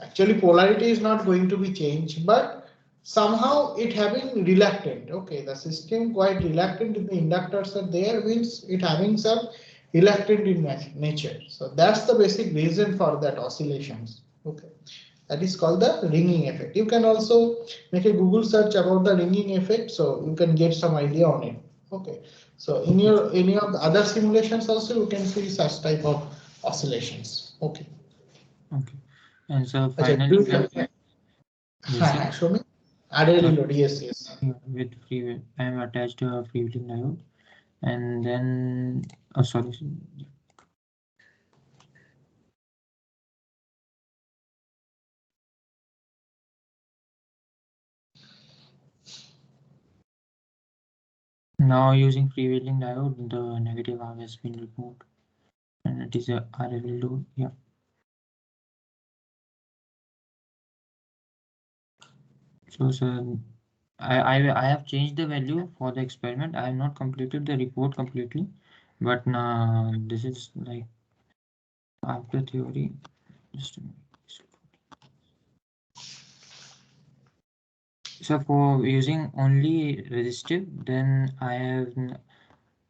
actually polarity is not going to be changed, but somehow it having reluctant. Okay, the system quite reluctant in the inductors are there, means it having some reluctant in nature. So that's the basic reason for that oscillations. Okay, that is called the ringing effect. You can also make a Google search about the ringing effect, so you can get some idea on it. Okay, so in your any of the other simulations also you can see such type of oscillations. Okay. Okay. And so finally, show me. RLE load, yes. With free, I am attached to a freewheeling diode, and then sorry. Now using freewheeling diode, the negative half has been removed, and it is a RLE load. Yeah. So, sir, I have changed the value for the experiment. I have not completed the report completely, but this is like after theory. Just a minute. So for using only resistive, then I have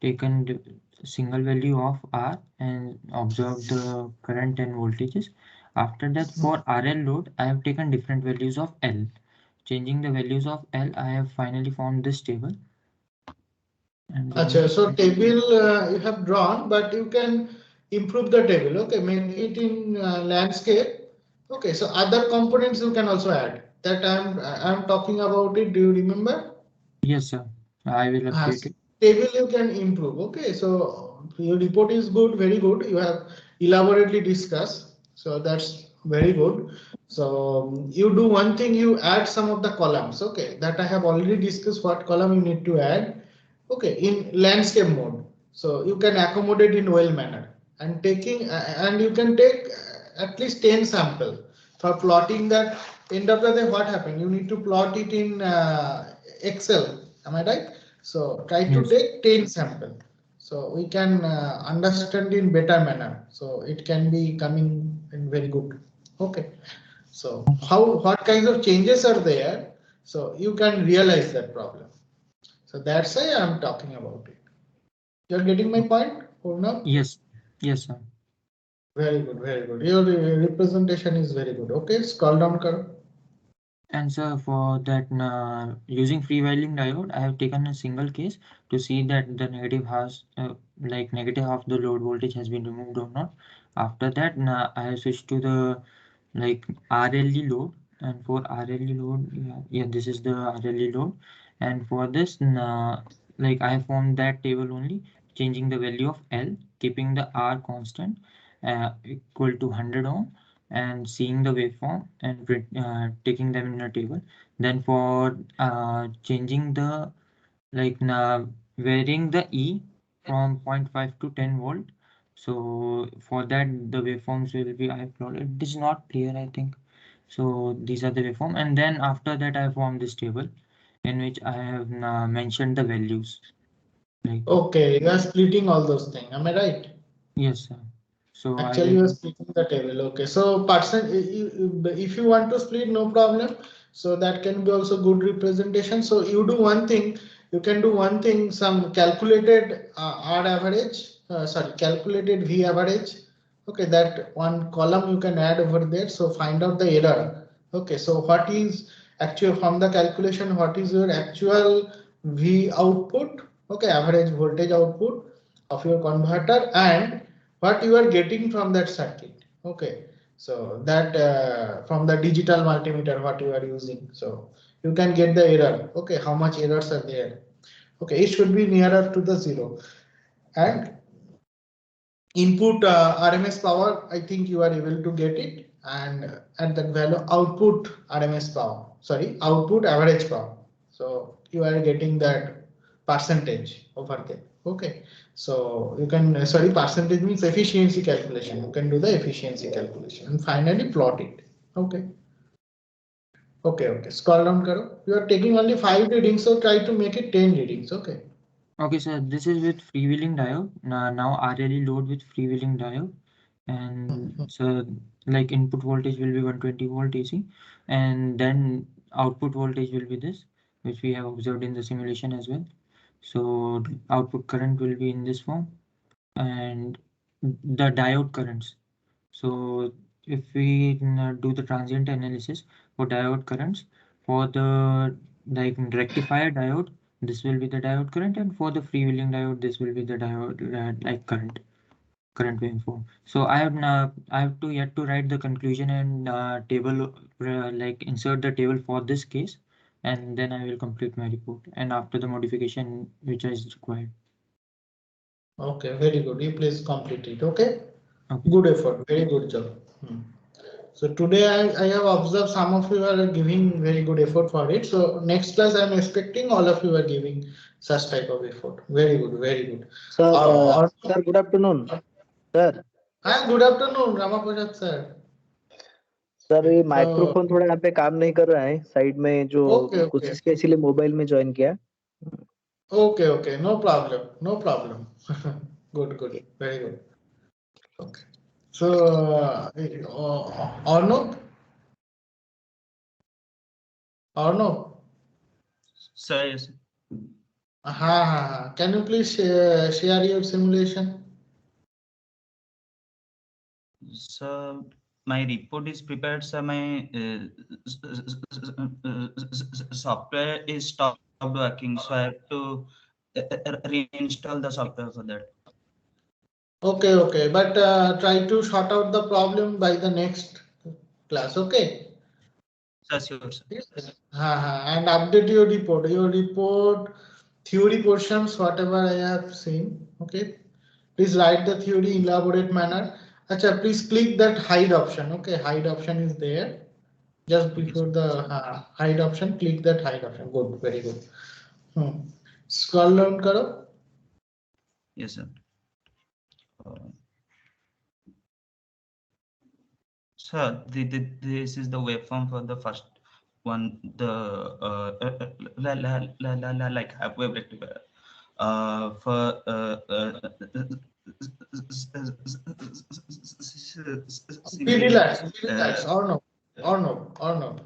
taken the single value of R and observed the current and voltages. After that, for RL load, I have taken different values of L. Changing the values of L, I have finally found this table. Achha, so table you have drawn, but you can improve the table. Okay, make it in landscape. Okay, so other components you can also add. That I'm talking about it. Do you remember? Yes, sir. I will update it. Table you can improve. Okay, so your report is good, very good. You have elaborately discussed, so that's very good. So you do one thing, you add some of the columns. Okay, that I have already discussed what column you need to add. Okay, in landscape mode, so you can accommodate in well manner and taking and you can take at least 10 sample for plotting that. End of the day, what happened? You need to plot it in Excel. Am I right? So try to take 10 sample. So we can understand in better manner. So it can be coming in very good. Okay. So what kinds of changes are there? So you can realize that problem. So that's why I'm talking about it. You're getting my point, Purna? Yes. Yes, sir. Very good, very good. Your representation is very good. Okay, scroll down, Kar. And so for that, using freewheeling diode, I have taken a single case to see that the negative has like negative half the load voltage has been removed or not. After that, I have switched to the like RLE load, and for RLE load, yeah, this is the RLE load, and for this, like I formed that table only, changing the value of L, keeping the R constant equal to 100 ohm, and seeing the waveform and taking them in a table. Then for changing the like varying the E from 0.5 to 10 volt. So for that the waveforms will be I plotted. It is not clear, I think. So these are the waveform, and then after that I formed this table in which I have mentioned the values. Like, okay, you are splitting all those things. Am I right? Yes, sir. So actually you are splitting the table. Okay, so person, if you want to split, no problem. So that can be also good representation. So you do one thing, you can do one thing, some calculated R average, calculated V average. Okay, that one column you can add over there. So find out the error. Okay, so what is actual from the calculation, what is your actual V output? Okay, average voltage output of your converter and what you are getting from that circuit. Okay, so that from the digital multimeter what you are using, so you can get the error. Okay, how much errors are there? Okay, it should be nearer to the zero. And input RMS power, I think you are able to get it, and at that value output RMS power, sorry, output average power. So you are getting that percentage over there. Okay, so you can, sorry, percentage means efficiency calculation. You can do the efficiency calculation and finally plot it. Okay. Okay. Scroll down, karo. You are taking only 5 readings, so try to make it 10 readings. Okay. Okay, sir. This is with freewheeling diode. Now RLE load with freewheeling diode, and so like input voltage will be 120 volt AC, and then output voltage will be this, which we have observed in the simulation as well. So output current will be in this form, and the diode currents. So if we do the transient analysis for diode currents for the like rectifier diode, this will be the diode current, and for the freewheeling diode, this will be the diode like current waveform. So I have to yet to write the conclusion and table like insert the table for this case, and then I will complete my report, and after the modification which is required. Okay, very good. You please complete it. Okay. Good effort. Very good job. So today I have observed some of you are giving very good effort for it. So next class I am expecting all of you are giving such type of effort. Very good, very good. Sir, sir, good afternoon. Sir. Hi, good afternoon, Ramaprasad sir. Sir ये microphone थोड़ा यहाँ पे काम नहीं कर रहा है side में जो कुछ इसके इसलिए मोबाइल में ज्वाइन किया. Okay, no problem. Good, very good. Okay. So Arnav. Sir, yes. Can you please share your simulation? So my report is prepared, sir. My software is stopped working, so I have to reinstall the software for that. Okay, but try to sort out the problem by the next class. Okay. Sir, sure, sir. And update your report. Theory portions, whatever I have seen. Okay. Please write the theory in elaborate manner. Acha, please click that hide option. Okay, hide option is there. Just before the hide option, click that hide option. Good, very good. Scroll down, karo. Yes, sir. So this is the waveform for the first one, the like half wave rectifier. For be relaxed, or no.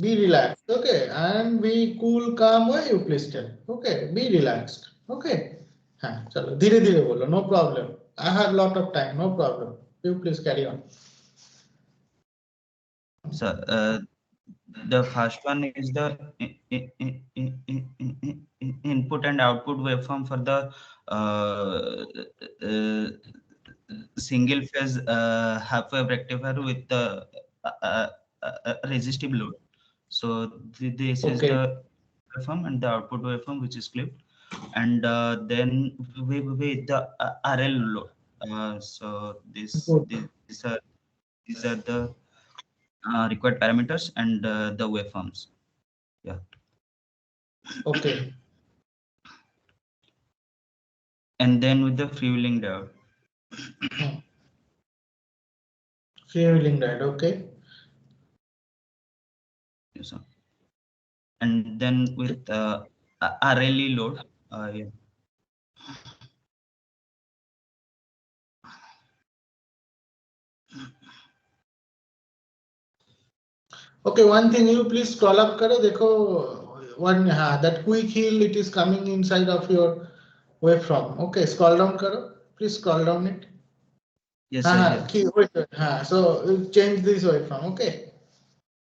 Be relaxed, okay, and be cool, calm. Why you please tell? Okay, be relaxed. Okay. Chalo, dhire bolo, no problem. I have lot of time, no problem. You please carry on. So the first one is the input and output waveform for the single phase half wave rectifier with the resistive load. So this is the waveform and the output waveform which is clipped, and then with the RL load. So these are the required parameters and the waveforms. Yeah. Okay. And then with the freewheeling diode. Freewheeling diode, okay. Yes, sir. And then with RLE load. Yeah. Okay, one thing you please scroll up karo, dekho one that quick heal, it is coming inside of your waveform. Okay, scroll down karo, please scroll down it. Yes, sir. Wait, so you change this waveform, okay?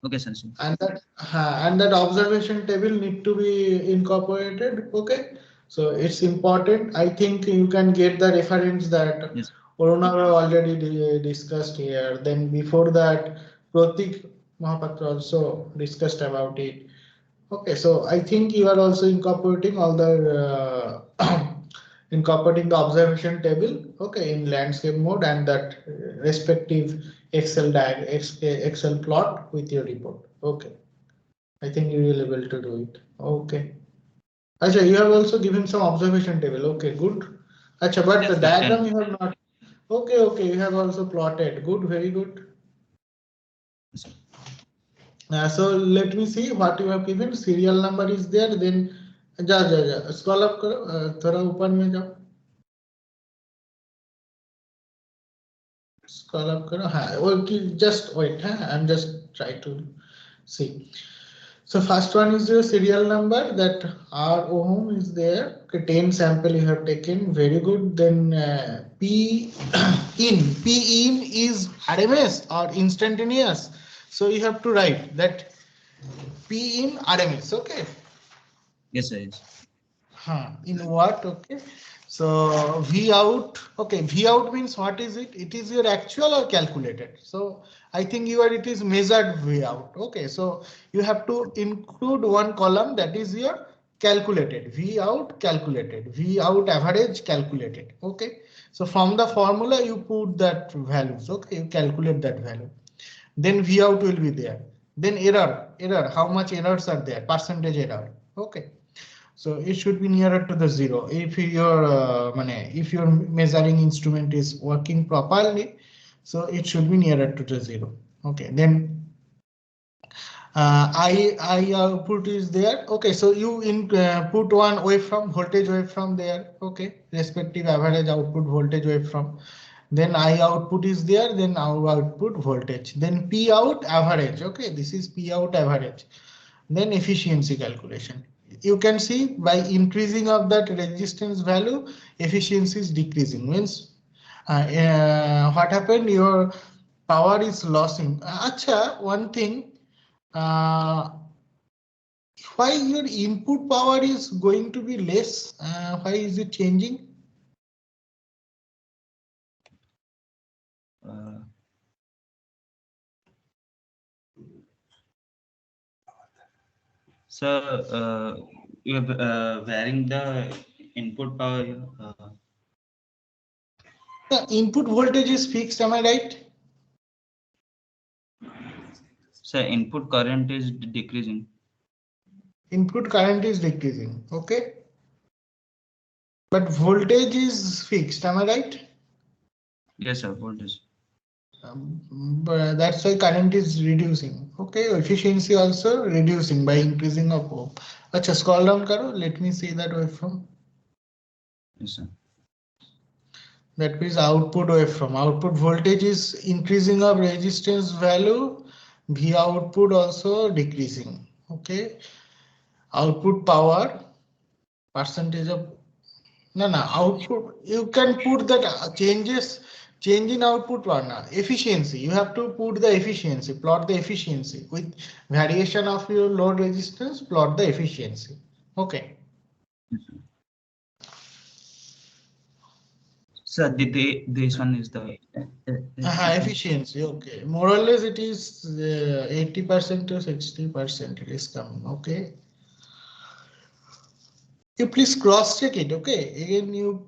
Okay, sir. And that observation table need to be incorporated, okay? So it's important. I think you can get the reference that yes. Aruna already discussed here. Then before that, Pratik Mahapatra also discussed about it. Okay, so I think you are also incorporating all the incorporating the observation table, okay, in landscape mode and that respective Excel plot with your report. Okay, I think you will be able to do it. Okay. Acha, you have also given some observation table. Okay, good. Acha, but the diagram you have not. Okay, okay, you have also plotted. Good, very good. So let me see what you have given. Serial number is there. Then scroll up करो थोड़ा ऊपर में जाओ. Scroll up करो. Okay, just wait. I'm just trying to see. So first one is your serial number, that R ohm is there. Okay, 10 sample you have taken. Very good. Then P in is RMS or instantaneous. So you have to write that P in RMS. Okay. Yes, sir. Yes. In what? Okay. So V out. Okay. V out means what is it? It is your actual or calculated. So I think it is measured V out. Okay. So you have to include one column that is your calculated. V out calculated. V out average calculated. Okay. So from the formula you put that values. Okay. You calculate that value. Then V out will be there. Then error. How much errors are there? Percentage error. Okay. So it should be nearer to the 0. If your measuring instrument is working properly, so it should be nearer to the 0. Okay, then I output is there. Okay, so you put one waveform, voltage waveform there. Okay, respective average output voltage waveform. Then I output is there. Then our output voltage. Then P out average. Okay, this is P out average. Then efficiency calculation. You can see by increasing of that resistance value, efficiency is decreasing. Means what happened? Your power is losing. Acha, one thing. Why your input power is going to be less? Why is it changing? So you are varying the input power. The input voltage is fixed, am I right? So input current is decreasing. Input current is decreasing, okay? But voltage is fixed, am I right? Yes, sir, voltage. But that's why current is reducing. Okay, efficiency also reducing by increasing of ohm. Acha, scroll down karo. Let me see that waveform. Yes, sir. That means output waveform. Output voltage is increasing of resistance value. V output also decreasing. Okay. Output power percentage of output. You can put that change in output one efficiency. You have to put the efficiency, plot the efficiency with variation of your load resistance, plot the efficiency. Okay. So this one is the efficiency. Okay, more or less it is 80% to 60% it is coming. Okay. You please cross check it. Okay, again you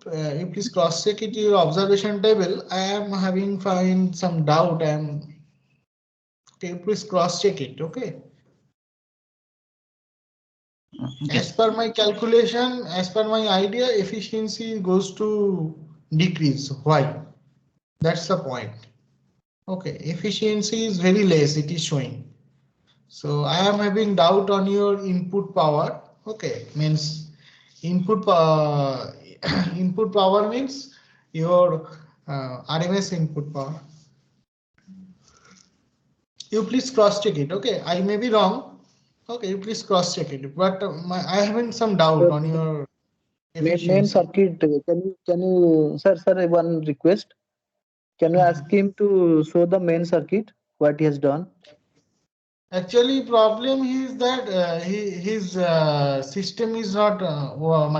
please cross check it your observation table. I am find some doubt. Okay, please cross check it. Okay. As per my calculation, as per my idea, efficiency goes to decrease. Why? That's the point. Okay, efficiency is very less. It is showing. So I am having doubt on your input power. Okay, means input input power means your RMS input power. You please cross check it. Okay, I may be wrong. Okay, you please cross check it. But I having some doubt on your Main efficiency. circuit. Can you, sir, one request. Can you ask him to show the main circuit, what he has done? Actually, problem is that his system is not,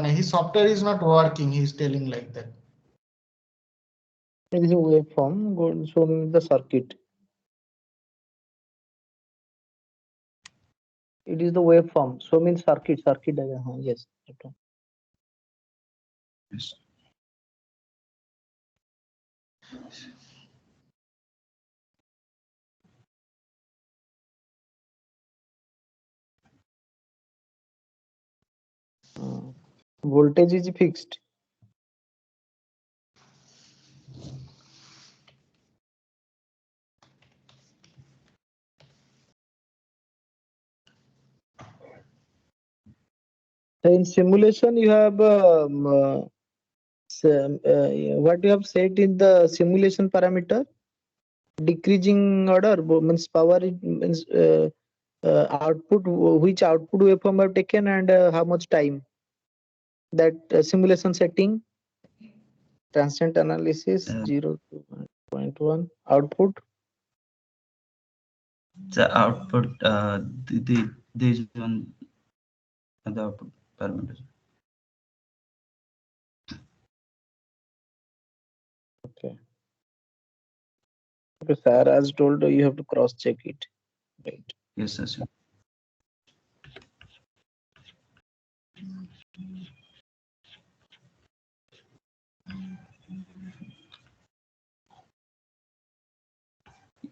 his software is not working. He's telling like that. It is a waveform. Go and show me the circuit. It is the waveform. Show me circuit diagram. Yes. Yes. Voltage is fixed. In simulation, you have what you have said in the simulation parameter, decreasing order means power means output, which output waveform have taken and how much time. That simulation setting, transient analysis 0 to 0.1 output. The output, this one, the output parameter. Okay. Okay, sir, as told, you have to cross check it. Right. Yes, sir.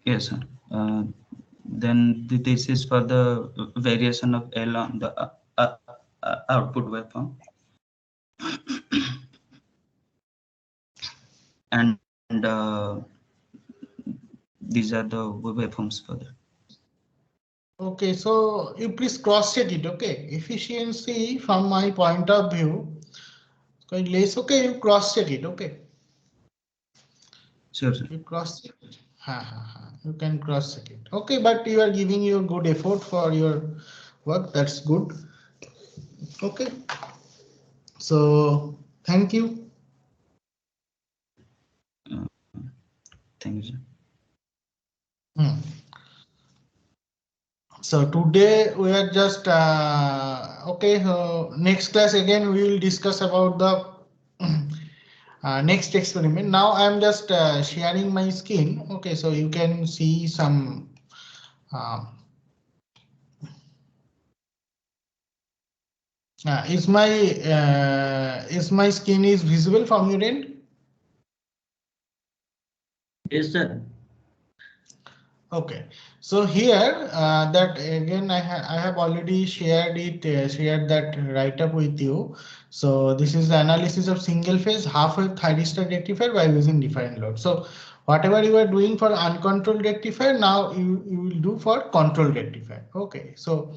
Yes, sir. Then this is for the variation of L on the output waveform. and these are the waveforms for that. Okay, so you please cross check it. Okay, efficiency from my point of view, quite less. Okay, you cross check it. Okay. Sure, sir. You cross check it. You can cross check it. Okay, but you are giving your good effort for your work. That's good. Okay. So thank you. Thank you, sir. So today we are just okay. Next class again we will discuss about the next experiment. Now I'm just sharing my screen. Okay, so you can see some. Is my screen is visible from your end? Yes, sir. Okay, so here that again I have already shared that write up with you. So this is the analysis of single phase half wave thyristor rectifier by using different load. So whatever you are doing for uncontrolled rectifier, now you will do for controlled rectifier. Okay, so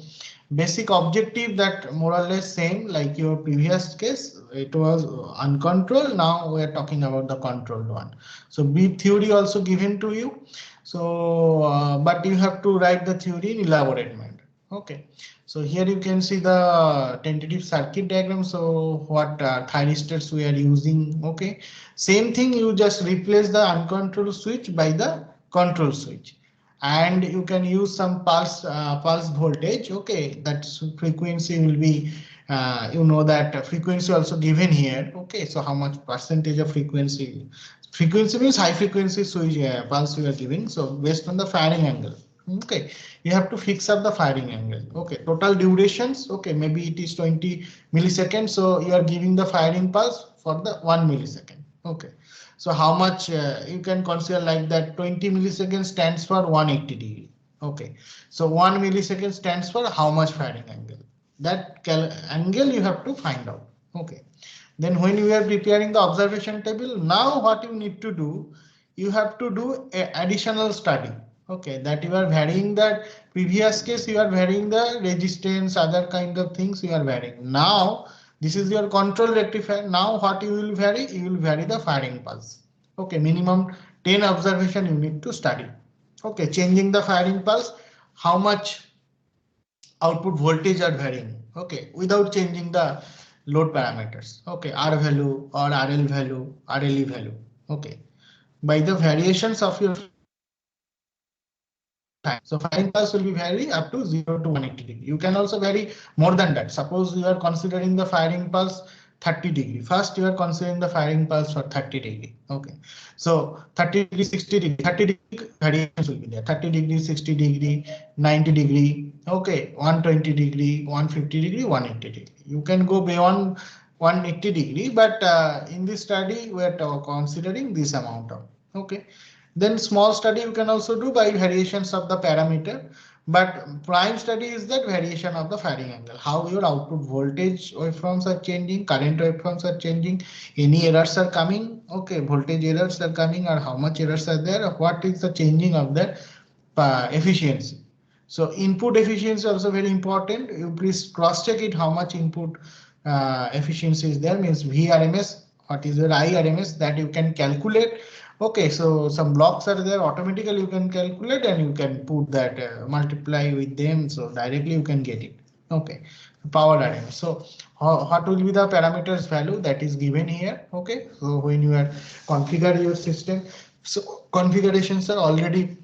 basic objective that more or less same like your previous case. It was uncontrolled. Now we are talking about the controlled one. So brief theory also given to you. So but you have to write the theory in elaborate manner. Okay, so here you can see the tentative circuit diagram. So what thyristors we are using. Okay, same thing, you just replace the uncontrolled switch by the control switch, and you can use some pulse voltage. Okay, that frequency will be you know that frequency also given here. Okay, so how much percentage of frequency means high frequency switch pulse we are giving. So based on the firing angle. Okay, you have to fix up the firing angle. Okay, total durations. Okay, maybe it is 20 milliseconds. So you are giving the firing pulse for the 1 millisecond. Okay, so how much you can consider like that 20 milliseconds stands for 180 degree. Okay, so 1 millisecond stands for how much firing angle. That angle you have to find out. Okay, then when you are preparing the observation table, now what you need to do, you have to do a additional study. Okay, that you are varying that previous case, you are varying the resistance, other kind of things you are varying. Now this is your control rectifier. Now what you will vary? You will vary the firing pulse. Okay, minimum 10 observation you need to study. Okay, changing the firing pulse, how much output voltage are varying. Okay, without changing the load parameters. Okay, R value or RL value, RLE value. Okay, by the variations of your time. So firing pulse will be vary up to 0 to 180 degree. You can also vary more than that. Suppose you are considering the firing pulse 30 degree. First, you are considering the firing pulse for 30 degree. Okay, so 30 degree, 60 degree, 30 degree variations will be there. 30 degree, 60 degree, 90 degree. Okay, 120 degree, 150 degree, 180 degree. You can go beyond 180 degree, but in this study we are considering this amount of. Okay. Then small study you can also do by variations of the parameter, but prime study is that variation of the firing angle, how your output voltage waveforms are changing, current waveforms are changing, any errors are coming, okay, voltage errors are coming, or how much errors are there, what is the changing of their efficiency. So input efficiency also very important. You please cross check it, how much input efficiency is there, means VRMS, what is your IRMS, that you can calculate. Okay, so some blocks are there, automatically you can calculate and you can put that multiply with them, so directly you can get it. Okay, power RMS. So what will be the parameters value that is given here? Okay, so when you are configure your system, so configurations are already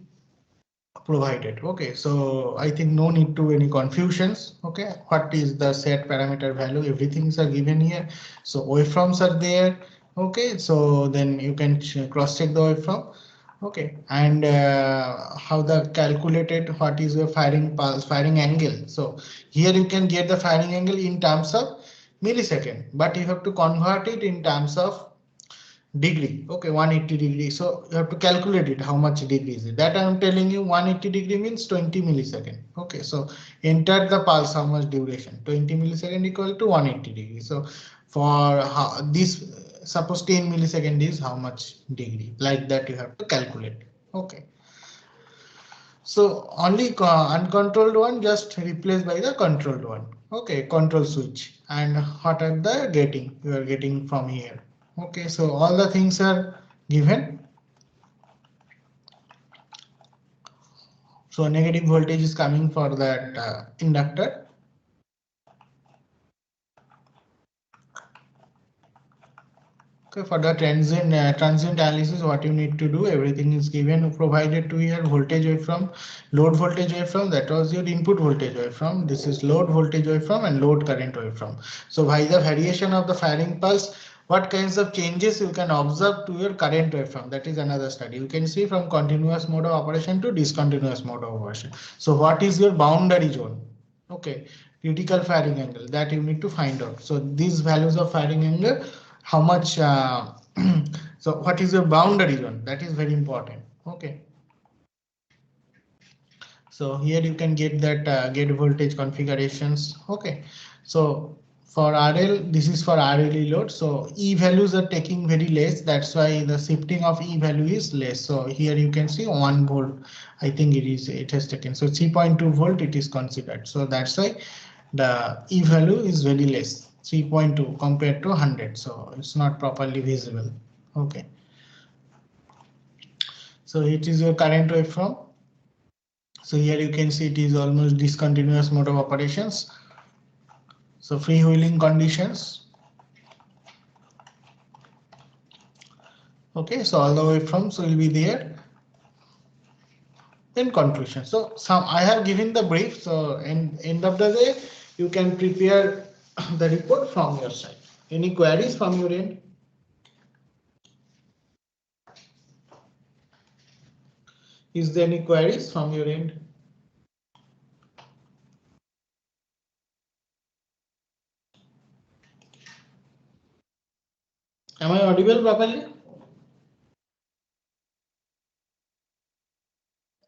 provided. Okay, so I think no need to any confusions. Okay, what is the set parameter value? Everything are given here. So waveforms are there. Okay, so then you can cross check the waveform. Okay, and how the calculated, what is your firing pulse, firing angle. So here you can get the firing angle in terms of millisecond, but you have to convert it in terms of degree. Okay, 180 degree. So you have to calculate it, how much degree is it. That I am telling you, 180 degree means 20 millisecond. Okay, so enter the pulse, how much duration, 20 millisecond equal to 180 degree. So for this, suppose 10 millisecond is how much degree, like that you have to calculate. Okay, so only uncontrolled one just replaced by the controlled one. Okay, control switch, and what are the getting, you are getting from here. Okay, so all the things are given. So negative voltage is coming for that inductor. Okay, for the transient analysis, what you need to do, everything is given, provided to here. Voltage waveform, load voltage waveform, that was your input voltage waveform. This is load voltage waveform and load current waveform. So by the variation of the firing pulse, what kinds of changes you can observe to your current waveform, that is another study. You can see from continuous mode of operation to discontinuous mode of operation. So what is your boundary zone? Okay, critical firing angle, that you need to find out. So these values of firing angle, how much, so what is your boundary zone, that is very important. Okay, so here you can get that gate voltage configurations. Okay, so for RL, this is for RLE load. So E values are taking very less. That's why the shifting of E value is less. So here you can see 1 volt. I think it has taken. So 3.2 volt it is considered. So that's why the E value is very less. 3.2 compared to 100. So it's not properly visible. Okay. So it is your current waveform. So here you can see it is almost discontinuous mode of operations. So freewheeling conditions. Okay, so all the waveforms will be there. In conclusion, so I have given the brief. So end of the day, you can prepare the report from your side. Any queries from your end? Is there any queries from your end? Am I audible properly?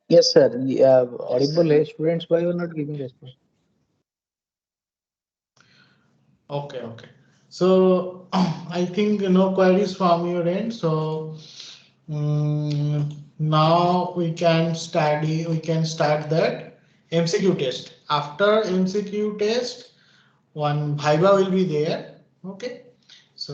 Yes, sir. Audible. Students, why you are not giving response? Okay. So I think no queries from your end. So now we can start that MCQ test. After MCQ test, one Viva will be there. Okay.